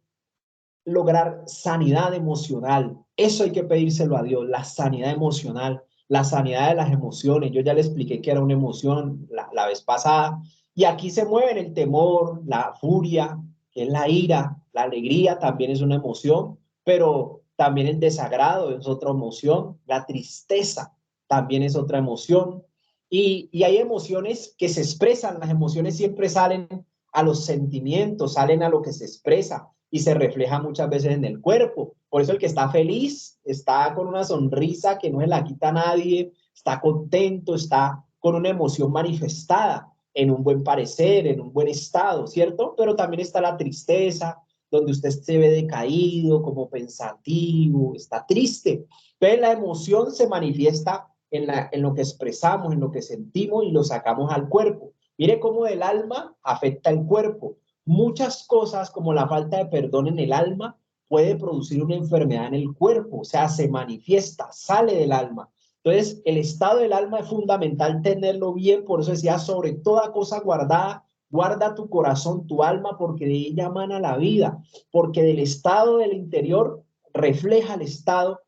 [SPEAKER 3] lograr sanidad emocional. Eso hay que pedírselo a Dios, la sanidad emocional, la sanidad de las emociones. Yo ya le expliqué que era una emoción la vez pasada. Y aquí se mueven el temor, la furia, que es la ira, la alegría también es una emoción, pero también el desagrado es otra emoción, la tristeza también es otra emoción. Y hay emociones que se expresan, las emociones siempre salen a los sentimientos, salen a lo que se expresa. y se refleja muchas veces en el cuerpo. Por eso el que está feliz, está con una sonrisa que no se la quita a nadie, está contento, está con una emoción manifestada en un buen parecer, en un buen estado, ¿cierto? Pero también está la tristeza, donde usted se ve decaído, como pensativo, está triste. Entonces la emoción se manifiesta en lo que expresamos, en lo que sentimos y lo sacamos al cuerpo. Mire cómo el alma afecta el cuerpo. Muchas cosas como la falta de perdón en el alma puede producir una enfermedad en el cuerpo, o sea, se manifiesta, sale del alma. Entonces, el estado del alma es fundamental tenerlo bien, por eso decía, sobre toda cosa guardada, guarda tu corazón, tu alma, porque de ella emana la vida, porque del estado del interior refleja el estado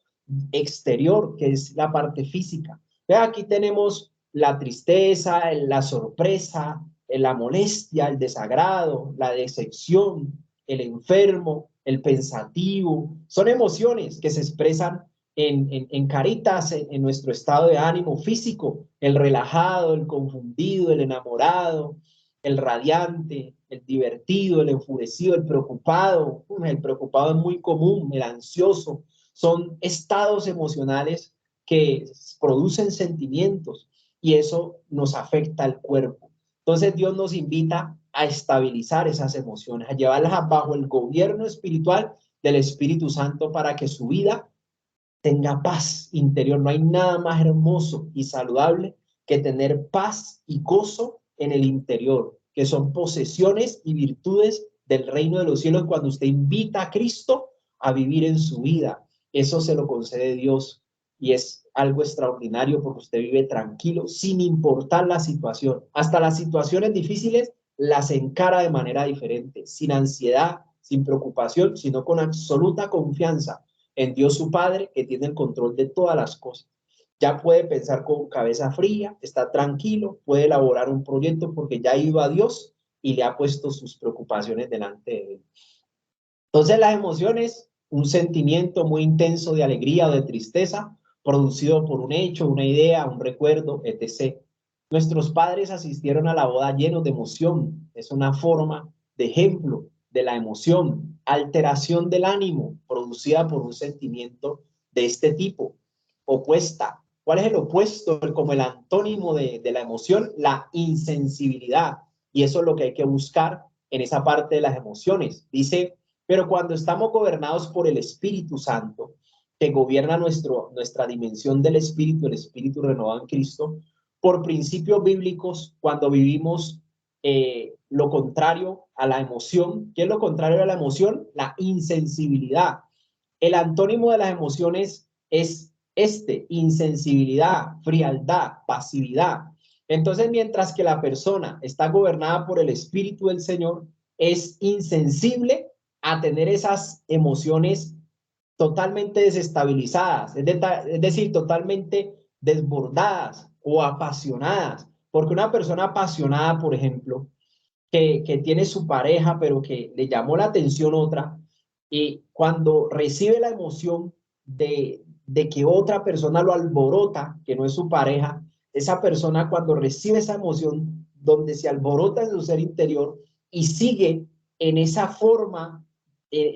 [SPEAKER 3] exterior, que es la parte física. Ve, aquí tenemos la tristeza, la sorpresa, la molestia, el desagrado, la decepción, el enfermo, el pensativo. Son emociones que se expresan en caritas, en nuestro estado de ánimo físico, el relajado, el confundido, el enamorado, el radiante, el divertido, el enfurecido, el preocupado. El preocupado es muy común, el ansioso. Son estados emocionales que producen sentimientos y eso nos afecta al cuerpo. Entonces Dios nos invita a estabilizar esas emociones, a llevarlas bajo el gobierno espiritual del Espíritu Santo para que su vida tenga paz interior. No hay nada más hermoso y saludable que tener paz y gozo en el interior, que son posesiones y virtudes del reino de los cielos cuando usted invita a Cristo a vivir en su vida. Eso se lo concede Dios y es algo extraordinario porque usted vive tranquilo sin importar la situación. Hasta las situaciones difíciles las encara de manera diferente, sin ansiedad, sin preocupación, sino con absoluta confianza en Dios su Padre, que tiene el control de todas las cosas. Ya puede pensar con cabeza fría, está tranquilo, puede elaborar un proyecto porque ya ha ido a Dios y le ha puesto sus preocupaciones delante de él. Entonces las emociones, un sentimiento muy intenso de alegría o de tristeza, producido por un hecho, una idea, un recuerdo, etc. Nuestros padres asistieron a la boda llenos de emoción. Es una forma de ejemplo de la emoción, alteración del ánimo producida por un sentimiento de este tipo, opuesta. ¿Cuál es el opuesto? Como el antónimo de la emoción, la insensibilidad. Y eso es lo que hay que buscar en esa parte de las emociones. Dice, pero cuando estamos gobernados por el Espíritu Santo, que gobierna nuestra dimensión del Espíritu, el Espíritu renovado en Cristo, por principios bíblicos, cuando vivimos lo contrario a la emoción. ¿Qué es lo contrario a la emoción? La insensibilidad. El antónimo de las emociones es insensibilidad, frialdad, pasividad. Entonces, mientras que la persona está gobernada por el Espíritu del Señor, es insensible a tener esas emociones totalmente desestabilizadas, es decir, totalmente desbordadas o apasionadas. Porque una persona apasionada, por ejemplo, que tiene su pareja, pero que le llamó la atención otra, y cuando recibe la emoción de que otra persona lo alborota, que no es su pareja, esa persona cuando recibe esa emoción, donde se alborota en su ser interior y sigue en esa forma,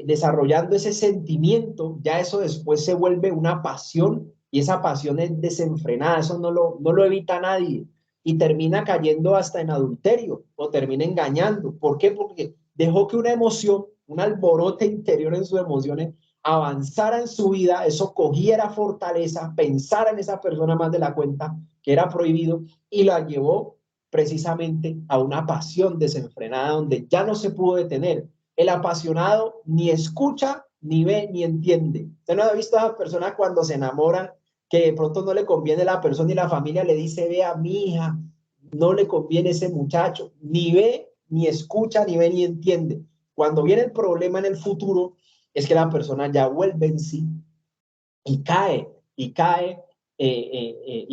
[SPEAKER 3] desarrollando ese sentimiento, ya eso después se vuelve una pasión y esa pasión es desenfrenada, eso no lo evita nadie y termina cayendo hasta en adulterio o termina engañando. ¿Por qué? Porque dejó que una emoción, un alborote interior en sus emociones, avanzara en su vida, eso cogiera fortaleza, pensara en esa persona más de la cuenta, que era prohibido, y la llevó precisamente a una pasión desenfrenada donde ya no se pudo detener. El apasionado ni escucha, ni ve, ni entiende. ¿Usted no ha visto a esas personas cuando se enamoran que de pronto no le conviene la persona y la familia le dice, vea, mi hija, no le conviene ese muchacho, ni ve, ni escucha, ni ve, ni entiende? Cuando viene el problema en el futuro, es que la persona ya vuelve en sí y cae, y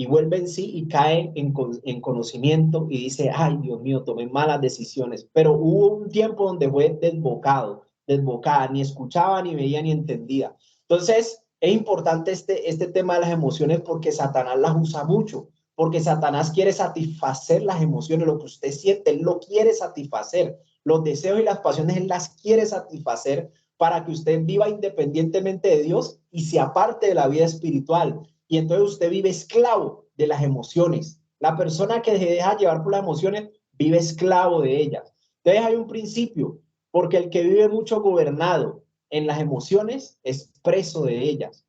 [SPEAKER 3] vuelve en sí y cae en conocimiento y dice, ay, Dios mío, tomé malas decisiones. Pero hubo un tiempo donde fue desbocada, ni escuchaba, ni veía, ni entendía. Entonces, es importante este tema de las emociones porque Satanás las usa mucho, porque Satanás quiere satisfacer las emociones, lo que usted siente, él lo quiere satisfacer. Los deseos y las pasiones, él las quiere satisfacer para que usted viva independientemente de Dios y se aparte de la vida espiritual. Y entonces usted vive esclavo de las emociones. La persona que se deja llevar por las emociones vive esclavo de ellas. Entonces hay un principio, porque el que vive mucho gobernado en las emociones es preso de ellas.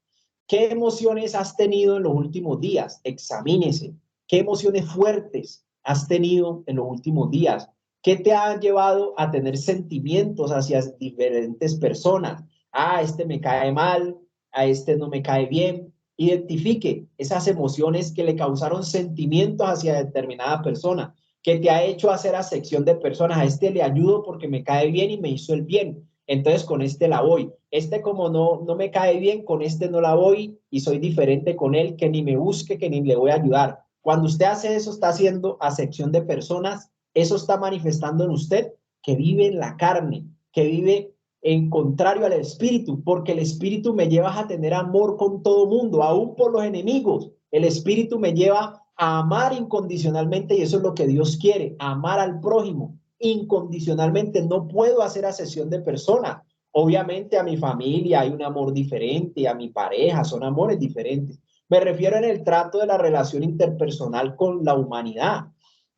[SPEAKER 3] ¿Qué emociones has tenido en los últimos días? Examínese. ¿Qué emociones fuertes has tenido en los últimos días? ¿Qué te ha llevado a tener sentimientos hacia diferentes personas? Ah, este me cae mal, a este no me cae bien. Identifique esas emociones que le causaron sentimientos hacia determinada persona, que te ha hecho hacer acepción de personas. A este le ayudo porque me cae bien y me hizo el bien. Entonces con este la voy. Este como no me cae bien, con este no la voy y soy diferente con él, que ni me busque, que ni le voy a ayudar. Cuando usted hace eso, está haciendo acepción de personas. Eso está manifestando en usted que vive en la carne, que vive en contrario al espíritu, porque el espíritu me lleva a tener amor con todo mundo, aún por los enemigos. El espíritu me lleva a amar incondicionalmente y eso es lo que Dios quiere, amar al prójimo incondicionalmente. No puedo hacer acepción de personas. Obviamente a mi familia hay un amor diferente, a mi pareja son amores diferentes. Me refiero en el trato de la relación interpersonal con la humanidad.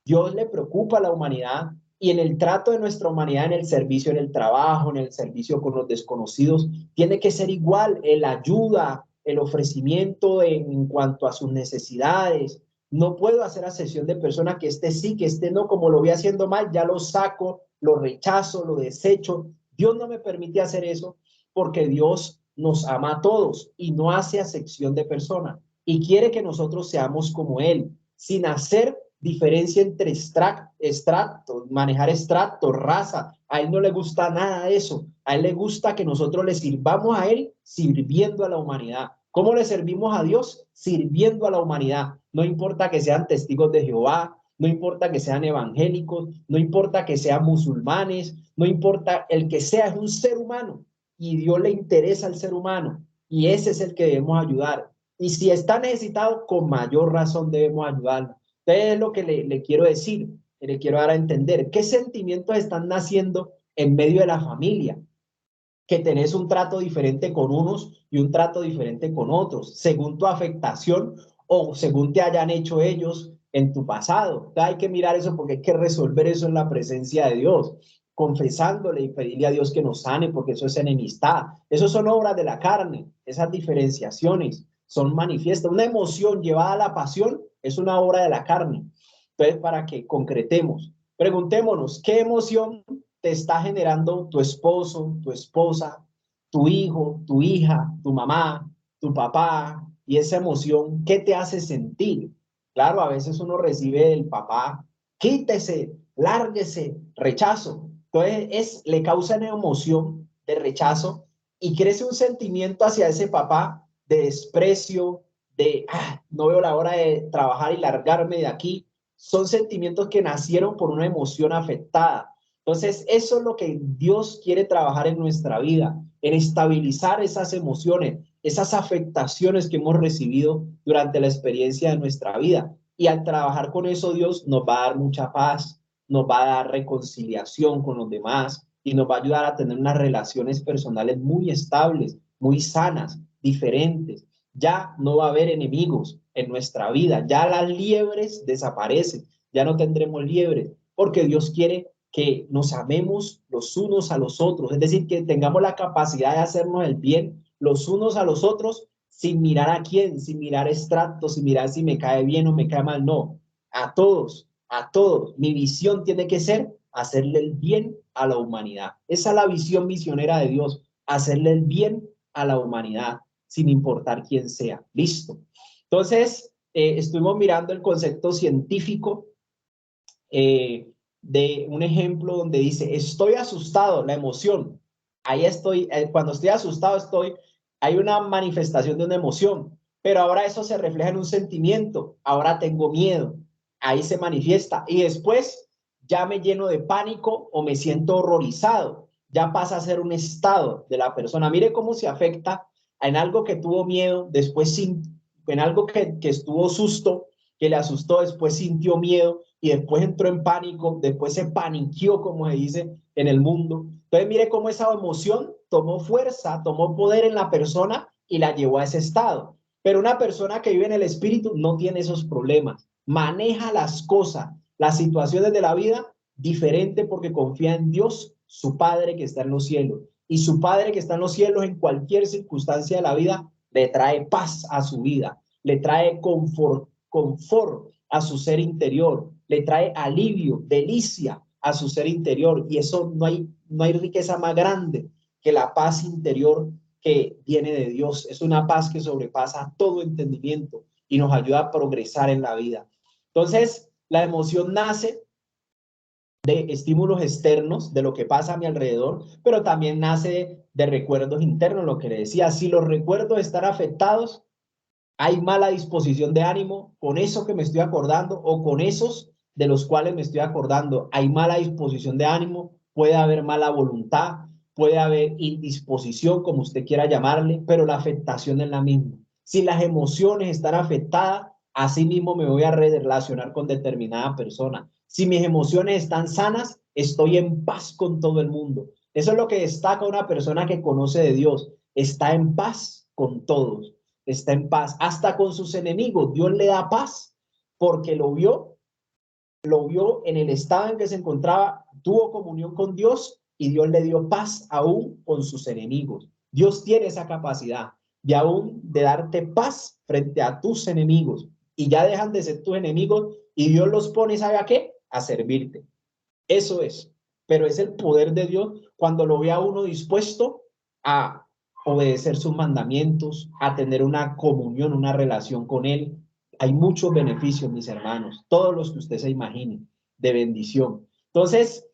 [SPEAKER 3] Dios le preocupa a la humanidad y en el trato de nuestra humanidad, en el servicio, en el trabajo, en el servicio con los desconocidos, tiene que ser igual el ayuda, el ofrecimiento en cuanto a sus necesidades. No puedo hacer acepción de persona que este sí, que este no, como lo voy haciendo mal, ya lo saco, lo rechazo, lo desecho. Dios no me permite hacer eso porque Dios nos ama a todos y no hace acepción de persona y quiere que nosotros seamos como Él, sin hacer diferencia entre extractos, manejar extractos, raza. A Él no le gusta nada de eso. A Él le gusta que nosotros le sirvamos a Él sirviendo a la humanidad. ¿Cómo le servimos a Dios? Sirviendo a la humanidad. No importa que sean testigos de Jehová, no importa que sean evangélicos, no importa que sean musulmanes, no importa el que sea, es un ser humano y Dios le interesa al ser humano y ese es el que debemos ayudar. Y si está necesitado, con mayor razón debemos ayudarlo. Entonces es lo que le quiero decir, le quiero dar a entender. ¿Qué sentimientos están naciendo en medio de la familia? Que tenés un trato diferente con unos y un trato diferente con otros, según tu afectación o según te hayan hecho ellos en tu pasado. Entonces hay que mirar eso porque hay que resolver eso en la presencia de Dios, confesándole y pedirle a Dios que nos sane, porque eso es enemistad. Eso son obras de la carne, esas diferenciaciones son manifiestas. Una emoción llevada a la pasión es una obra de la carne. Entonces, para que concretemos, preguntémonos, ¿qué emoción te está generando tu esposo, tu esposa, tu hijo, tu hija, tu mamá, tu papá? Y esa emoción, ¿qué te hace sentir? Claro, a veces uno recibe del papá, quítese, lárguese, rechazo. Entonces, le causa una emoción de rechazo y crece un sentimiento hacia ese papá de desprecio, de, no veo la hora de trabajar y largarme de aquí. Son sentimientos que nacieron por una emoción afectada. Entonces, eso es lo que Dios quiere trabajar en nuestra vida, en estabilizar esas emociones, esas afectaciones que hemos recibido durante la experiencia de nuestra vida. Y al trabajar con eso, Dios nos va a dar mucha paz, nos va a dar reconciliación con los demás y nos va a ayudar a tener unas relaciones personales muy estables, muy sanas, diferentes. Ya no va a haber enemigos en nuestra vida, ya las liebres desaparecen, ya no tendremos liebres, porque Dios quiere que nos amemos los unos a los otros, es decir, que tengamos la capacidad de hacernos el bien los unos a los otros sin mirar a quién, sin mirar extractos, sin mirar si me cae bien o me cae mal, no, a todos, a todos. Mi visión tiene que ser hacerle el bien a la humanidad. Esa es la visión misionera de Dios, hacerle el bien a la humanidad, sin importar quién sea. Listo. Entonces, estuvimos mirando el concepto científico de un ejemplo donde dice, estoy asustado, la emoción. Ahí estoy, cuando estoy asustado hay una manifestación de una emoción, pero ahora eso se refleja en un sentimiento, ahora tengo miedo, ahí se manifiesta y después ya me lleno de pánico o me siento horrorizado, ya pasa a ser un estado de la persona. Mire cómo se afecta en algo que tuvo miedo, después en algo que estuvo susto, que le asustó, después sintió miedo y después entró en pánico, después se paniqueó, como se dice en el mundo. Entonces mire cómo esa emoción tomó fuerza, tomó poder en la persona y la llevó a ese estado. Pero una persona que vive en el espíritu no tiene esos problemas. Maneja las cosas, las situaciones de la vida diferente porque confía en Dios, su Padre que está en los cielos. Y su Padre que está en los cielos en cualquier circunstancia de la vida le trae paz a su vida, le trae confort a su ser interior, le trae alivio, delicia a su ser interior. Y eso no hay riqueza más grande que la paz interior que viene de Dios. Es una paz que sobrepasa todo entendimiento y nos ayuda a progresar en la vida. Entonces, la emoción nace de estímulos externos, de lo que pasa a mi alrededor, pero también nace de recuerdos internos, lo que le decía. Si los recuerdos están afectados, hay mala disposición de ánimo con eso que me estoy acordando o con esos de los cuales me estoy acordando. Hay mala disposición de ánimo, puede haber mala voluntad, puede haber indisposición, como usted quiera llamarle, pero la afectación es la misma. Si las emociones están afectadas, así mismo me voy a relacionar con determinada persona. Si mis emociones están sanas, estoy en paz con todo el mundo. Eso es lo que destaca una persona que conoce de Dios. Está en paz con todos. Está en paz, hasta con sus enemigos. Dios le da paz porque lo vio en el estado en que se encontraba, tuvo comunión con Dios y Dios le dio paz aún con sus enemigos. Dios tiene esa capacidad de darte paz frente a tus enemigos y ya dejan de ser tus enemigos y Dios los pone, ¿sabe a qué? A servirte. Eso es, pero es el poder de Dios cuando lo ve a uno dispuesto a obedecer sus mandamientos, a tener una comunión, una relación con Él. Hay muchos beneficios, mis hermanos, todos los que usted se imagine, de bendición. Entonces,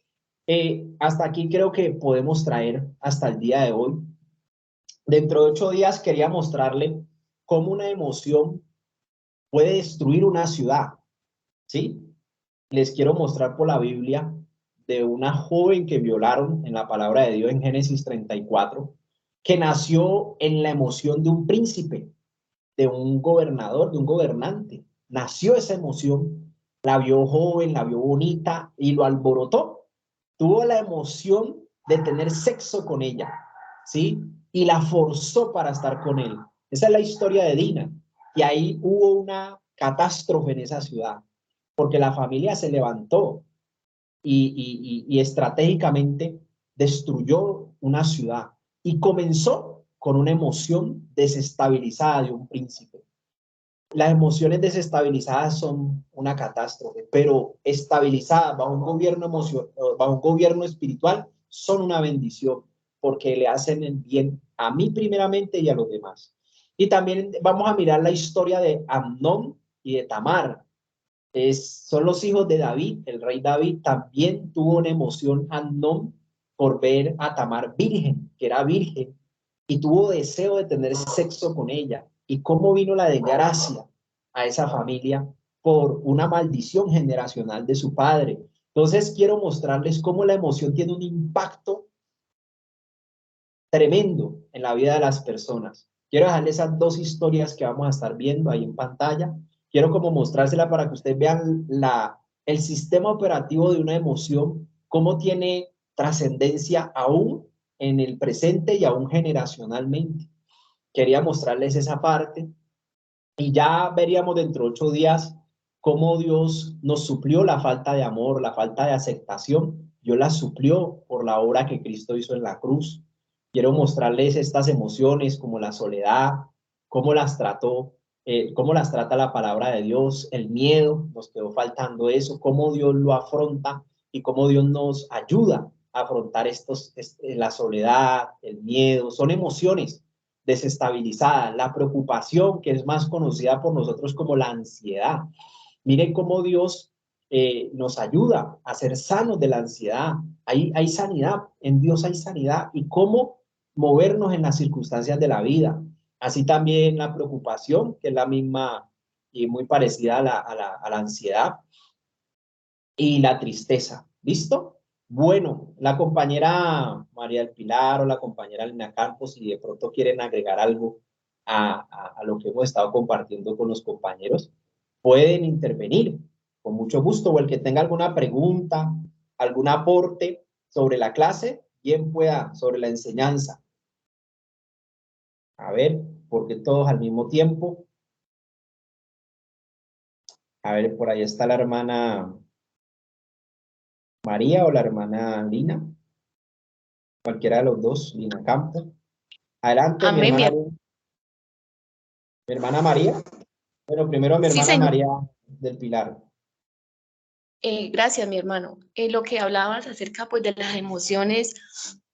[SPEAKER 3] hasta aquí creo que podemos traer hasta el día de hoy. Dentro de 8 días quería mostrarle cómo una emoción puede destruir una ciudad, ¿sí? Les quiero mostrar por la Biblia de una joven que violaron en la palabra de Dios en Génesis 34, que nació en la emoción de un príncipe, de un gobernador, de un gobernante. Nació esa emoción, la vio joven, la vio bonita y lo alborotó. Tuvo la emoción de tener sexo con ella, ¿sí? Y la forzó para estar con él. Esa es la historia de Dina. Y ahí hubo una catástrofe en esa ciudad, porque la familia se levantó y estratégicamente destruyó una ciudad y comenzó con una emoción desestabilizada de un príncipe. Las emociones desestabilizadas son una catástrofe, pero estabilizadas bajo un gobierno espiritual son una bendición, porque le hacen el bien a mí primeramente y a los demás. Y también vamos a mirar la historia de Amnón y de Tamar. Son los hijos de David. El rey David también tuvo una emoción Amnón por ver a Tamar virgen, que era virgen, y tuvo deseo de tener sexo con ella. Y cómo vino la desgracia a esa familia por una maldición generacional de su padre. Entonces quiero mostrarles cómo la emoción tiene un impacto tremendo en la vida de las personas. Quiero dejarles esas 2 historias que vamos a estar viendo ahí en pantalla. Quiero como mostrársela para que ustedes vean el sistema operativo de una emoción, cómo tiene trascendencia aún en el presente y aún generacionalmente. Quería mostrarles esa parte y ya veríamos dentro de 8 días cómo Dios nos suplió la falta de amor, la falta de aceptación. Dios la suplió por la obra que Cristo hizo en la cruz. Quiero mostrarles estas emociones como la soledad, cómo las trata la palabra de Dios, el miedo, nos quedó faltando eso, cómo Dios lo afronta y cómo Dios nos ayuda a afrontar la soledad, el miedo. Son emociones desestabilizadas, la preocupación, que es más conocida por nosotros como la ansiedad. Miren cómo Dios nos ayuda a ser sanos de la ansiedad. Hay sanidad, en Dios hay sanidad, y cómo movernos en las circunstancias de la vida. Así también la preocupación, que es la misma y muy parecida a la ansiedad, y la tristeza. ¿Listo? Bueno, la compañera María del Pilar o la compañera Lina Campos, si de pronto quieren agregar algo a lo que hemos estado compartiendo con los compañeros, pueden intervenir con mucho gusto, o el que tenga alguna pregunta, algún aporte sobre la clase, bien pueda, sobre la enseñanza. A ver, porque todos al mismo tiempo. A ver, por ahí está la hermana María o la hermana Lina. Cualquiera de los dos, Lina Campo. Adelante,
[SPEAKER 4] Amén,
[SPEAKER 3] mi hermana María. Bueno, primero mi
[SPEAKER 4] sí,
[SPEAKER 3] hermana
[SPEAKER 4] señor.
[SPEAKER 3] María del Pilar.
[SPEAKER 4] Gracias, mi hermano. Lo que hablabas acerca pues de las emociones,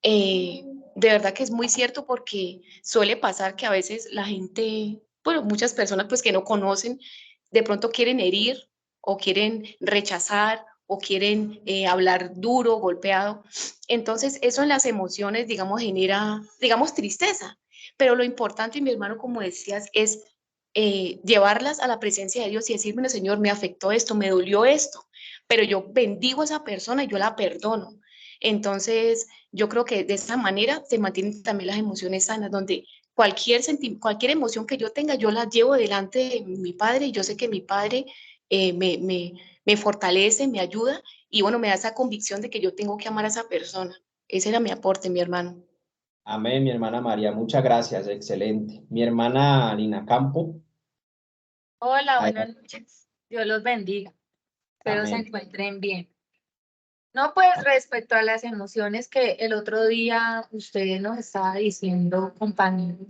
[SPEAKER 4] de verdad que es muy cierto porque suele pasar que a veces la gente, bueno, muchas personas pues que no conocen, de pronto quieren herir o quieren rechazar o quieren hablar duro, golpeado. Entonces eso en las emociones, digamos, genera, digamos, tristeza. Pero lo importante, mi hermano, como decías, es llevarlas a la presencia de Dios y decirme, Señor, me afectó esto, me dolió esto, pero yo bendigo a esa persona y yo la perdono. Entonces, yo creo que de esa manera se mantienen también las emociones sanas, donde cualquier emoción que yo tenga, yo la llevo delante de mi padre y yo sé que mi padre me fortalece, me ayuda y bueno, me da esa convicción de que yo tengo que amar a esa persona. Ese era mi aporte, mi hermano.
[SPEAKER 3] Amén, mi hermana María. Muchas gracias, excelente. Mi hermana Lina Campo.
[SPEAKER 5] Hola,
[SPEAKER 3] Adelante.
[SPEAKER 5] buenas noches. Dios los bendiga. Espero se
[SPEAKER 3] Amén.
[SPEAKER 5] encuentren bien. No, pues respecto a las emociones que el otro día usted nos estaba diciendo, compañero,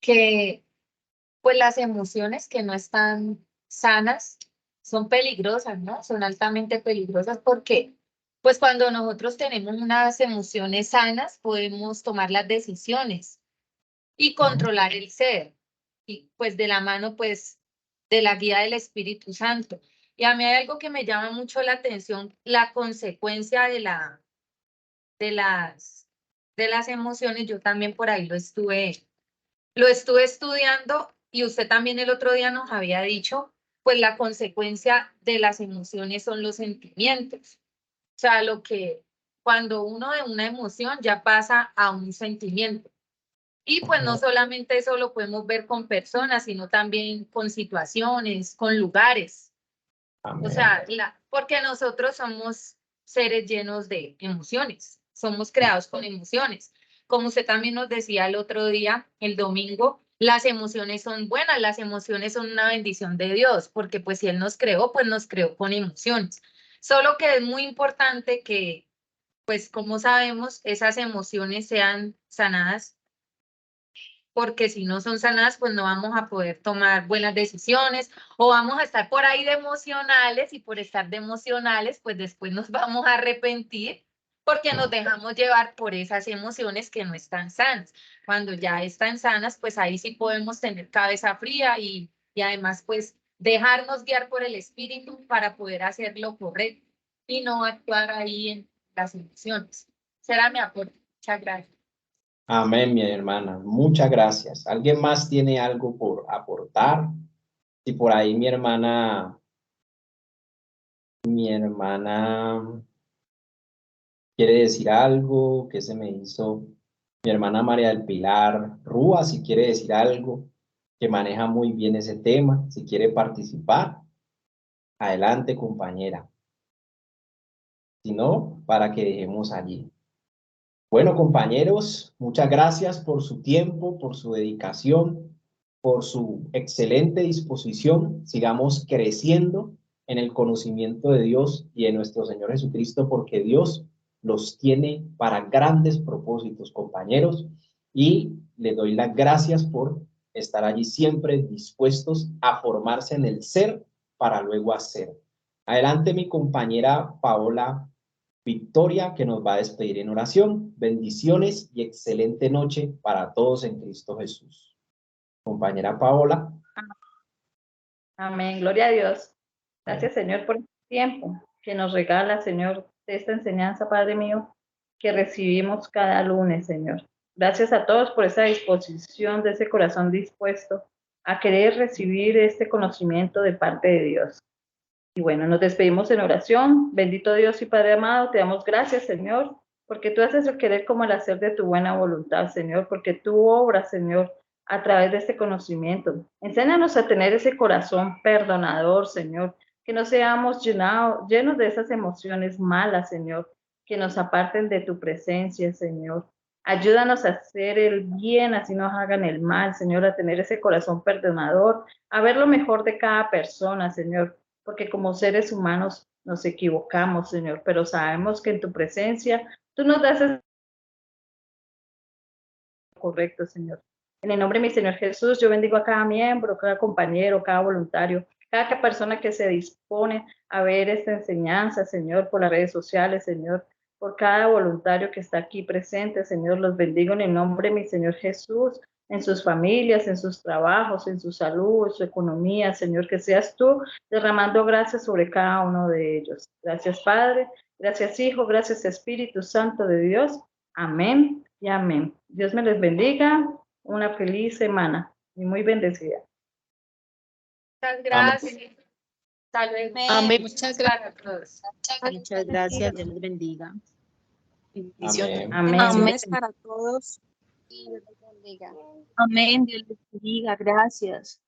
[SPEAKER 5] que pues las emociones que no están sanas son peligrosas, ¿no? Son altamente peligrosas porque pues cuando nosotros tenemos unas emociones sanas podemos tomar las decisiones y controlar el ser. Y pues de la mano pues de la guía del Espíritu Santo. Y a mí hay algo que me llama mucho la atención, la consecuencia de las emociones. Yo también por ahí lo estuve estudiando y usted también el otro día nos había dicho, pues la consecuencia de las emociones son los sentimientos. O sea, cuando uno de una emoción ya pasa a un sentimiento. Y pues no solamente eso lo podemos ver con personas, sino también con situaciones, con lugares. O
[SPEAKER 3] Amén.
[SPEAKER 5] sea, porque nosotros somos seres llenos de emociones, somos creados con emociones. Como usted también nos decía el otro día, el domingo, las emociones son buenas, las emociones son una bendición de Dios, porque pues si Él nos creó, pues nos creó con emociones. Solo que es muy importante que, pues como sabemos, esas emociones sean sanadas porque si no son sanadas, pues no vamos a poder tomar buenas decisiones o vamos a estar por ahí de emocionales y por estar de emocionales, pues después nos vamos a arrepentir porque nos dejamos llevar por esas emociones que no están sanas. Cuando ya están sanas, pues ahí sí podemos tener cabeza fría y además pues dejarnos guiar por el espíritu para poder hacer lo correcto y no actuar ahí en las emociones. Será mi aporte. Muchas gracias.
[SPEAKER 3] Amén, mi hermana. Muchas gracias. ¿Alguien más tiene algo por aportar? Si por ahí mi hermana quiere decir algo, ¿qué se me hizo? Mi hermana María del Pilar Rúa, si quiere decir algo, que maneja muy bien ese tema, si quiere participar, adelante, compañera. Si no, para que dejemos allí. Bueno, compañeros, muchas gracias por su tiempo, por su dedicación, por su excelente disposición. Sigamos creciendo en el conocimiento de Dios y de nuestro Señor Jesucristo, porque Dios los tiene para grandes propósitos, compañeros. Y les doy las gracias por estar allí siempre dispuestos a formarse en el ser para luego hacer. Adelante, mi compañera Paola Victoria, que nos va a despedir en oración. Bendiciones y excelente noche para todos en Cristo Jesús. Compañera Paola.
[SPEAKER 1] Amén. Gloria a Dios. Gracias, Señor, por el tiempo que nos regala, Señor, de esta enseñanza, Padre mío, que recibimos cada lunes, Señor. Gracias a todos por esa disposición, de ese corazón dispuesto a querer recibir este conocimiento de parte de Dios. Y bueno, nos despedimos en oración. Bendito Dios y Padre amado, te damos gracias, Señor, porque tú haces el querer como el hacer de tu buena voluntad, Señor, porque tú obras, Señor, a través de este conocimiento. Enséñanos a tener ese corazón perdonador, Señor, que no seamos llenos de esas emociones malas, Señor, que nos aparten de tu presencia, Señor. Ayúdanos a hacer el bien, así nos hagan el mal, Señor, a tener ese corazón perdonador, a ver lo mejor de cada persona, Señor, porque como seres humanos nos equivocamos, Señor, pero sabemos que en tu presencia tú nos das el correcto, Señor. En el nombre de mi Señor Jesús, yo bendigo a cada miembro, cada compañero, cada voluntario, cada persona que se dispone a ver esta enseñanza, Señor, por las redes sociales, Señor, por cada voluntario que está aquí presente, Señor, los bendigo en el nombre de mi Señor Jesús, en sus familias, en sus trabajos, en su salud, en su economía, Señor, que seas tú derramando gracias sobre cada uno de ellos. Gracias, Padre, gracias, Hijo, gracias, Espíritu Santo de Dios. Amén y amén. Dios me les bendiga. Una feliz semana y muy bendecida.
[SPEAKER 5] Muchas gracias. Hasta luego.
[SPEAKER 4] Amén.
[SPEAKER 5] Muchas gracias a todos.
[SPEAKER 2] Muchas gracias, Dios les bendiga.
[SPEAKER 4] Bendiciones.
[SPEAKER 3] Amén.
[SPEAKER 1] Amén.
[SPEAKER 6] Amén para todos. Amén, Dios les bendiga. Gracias.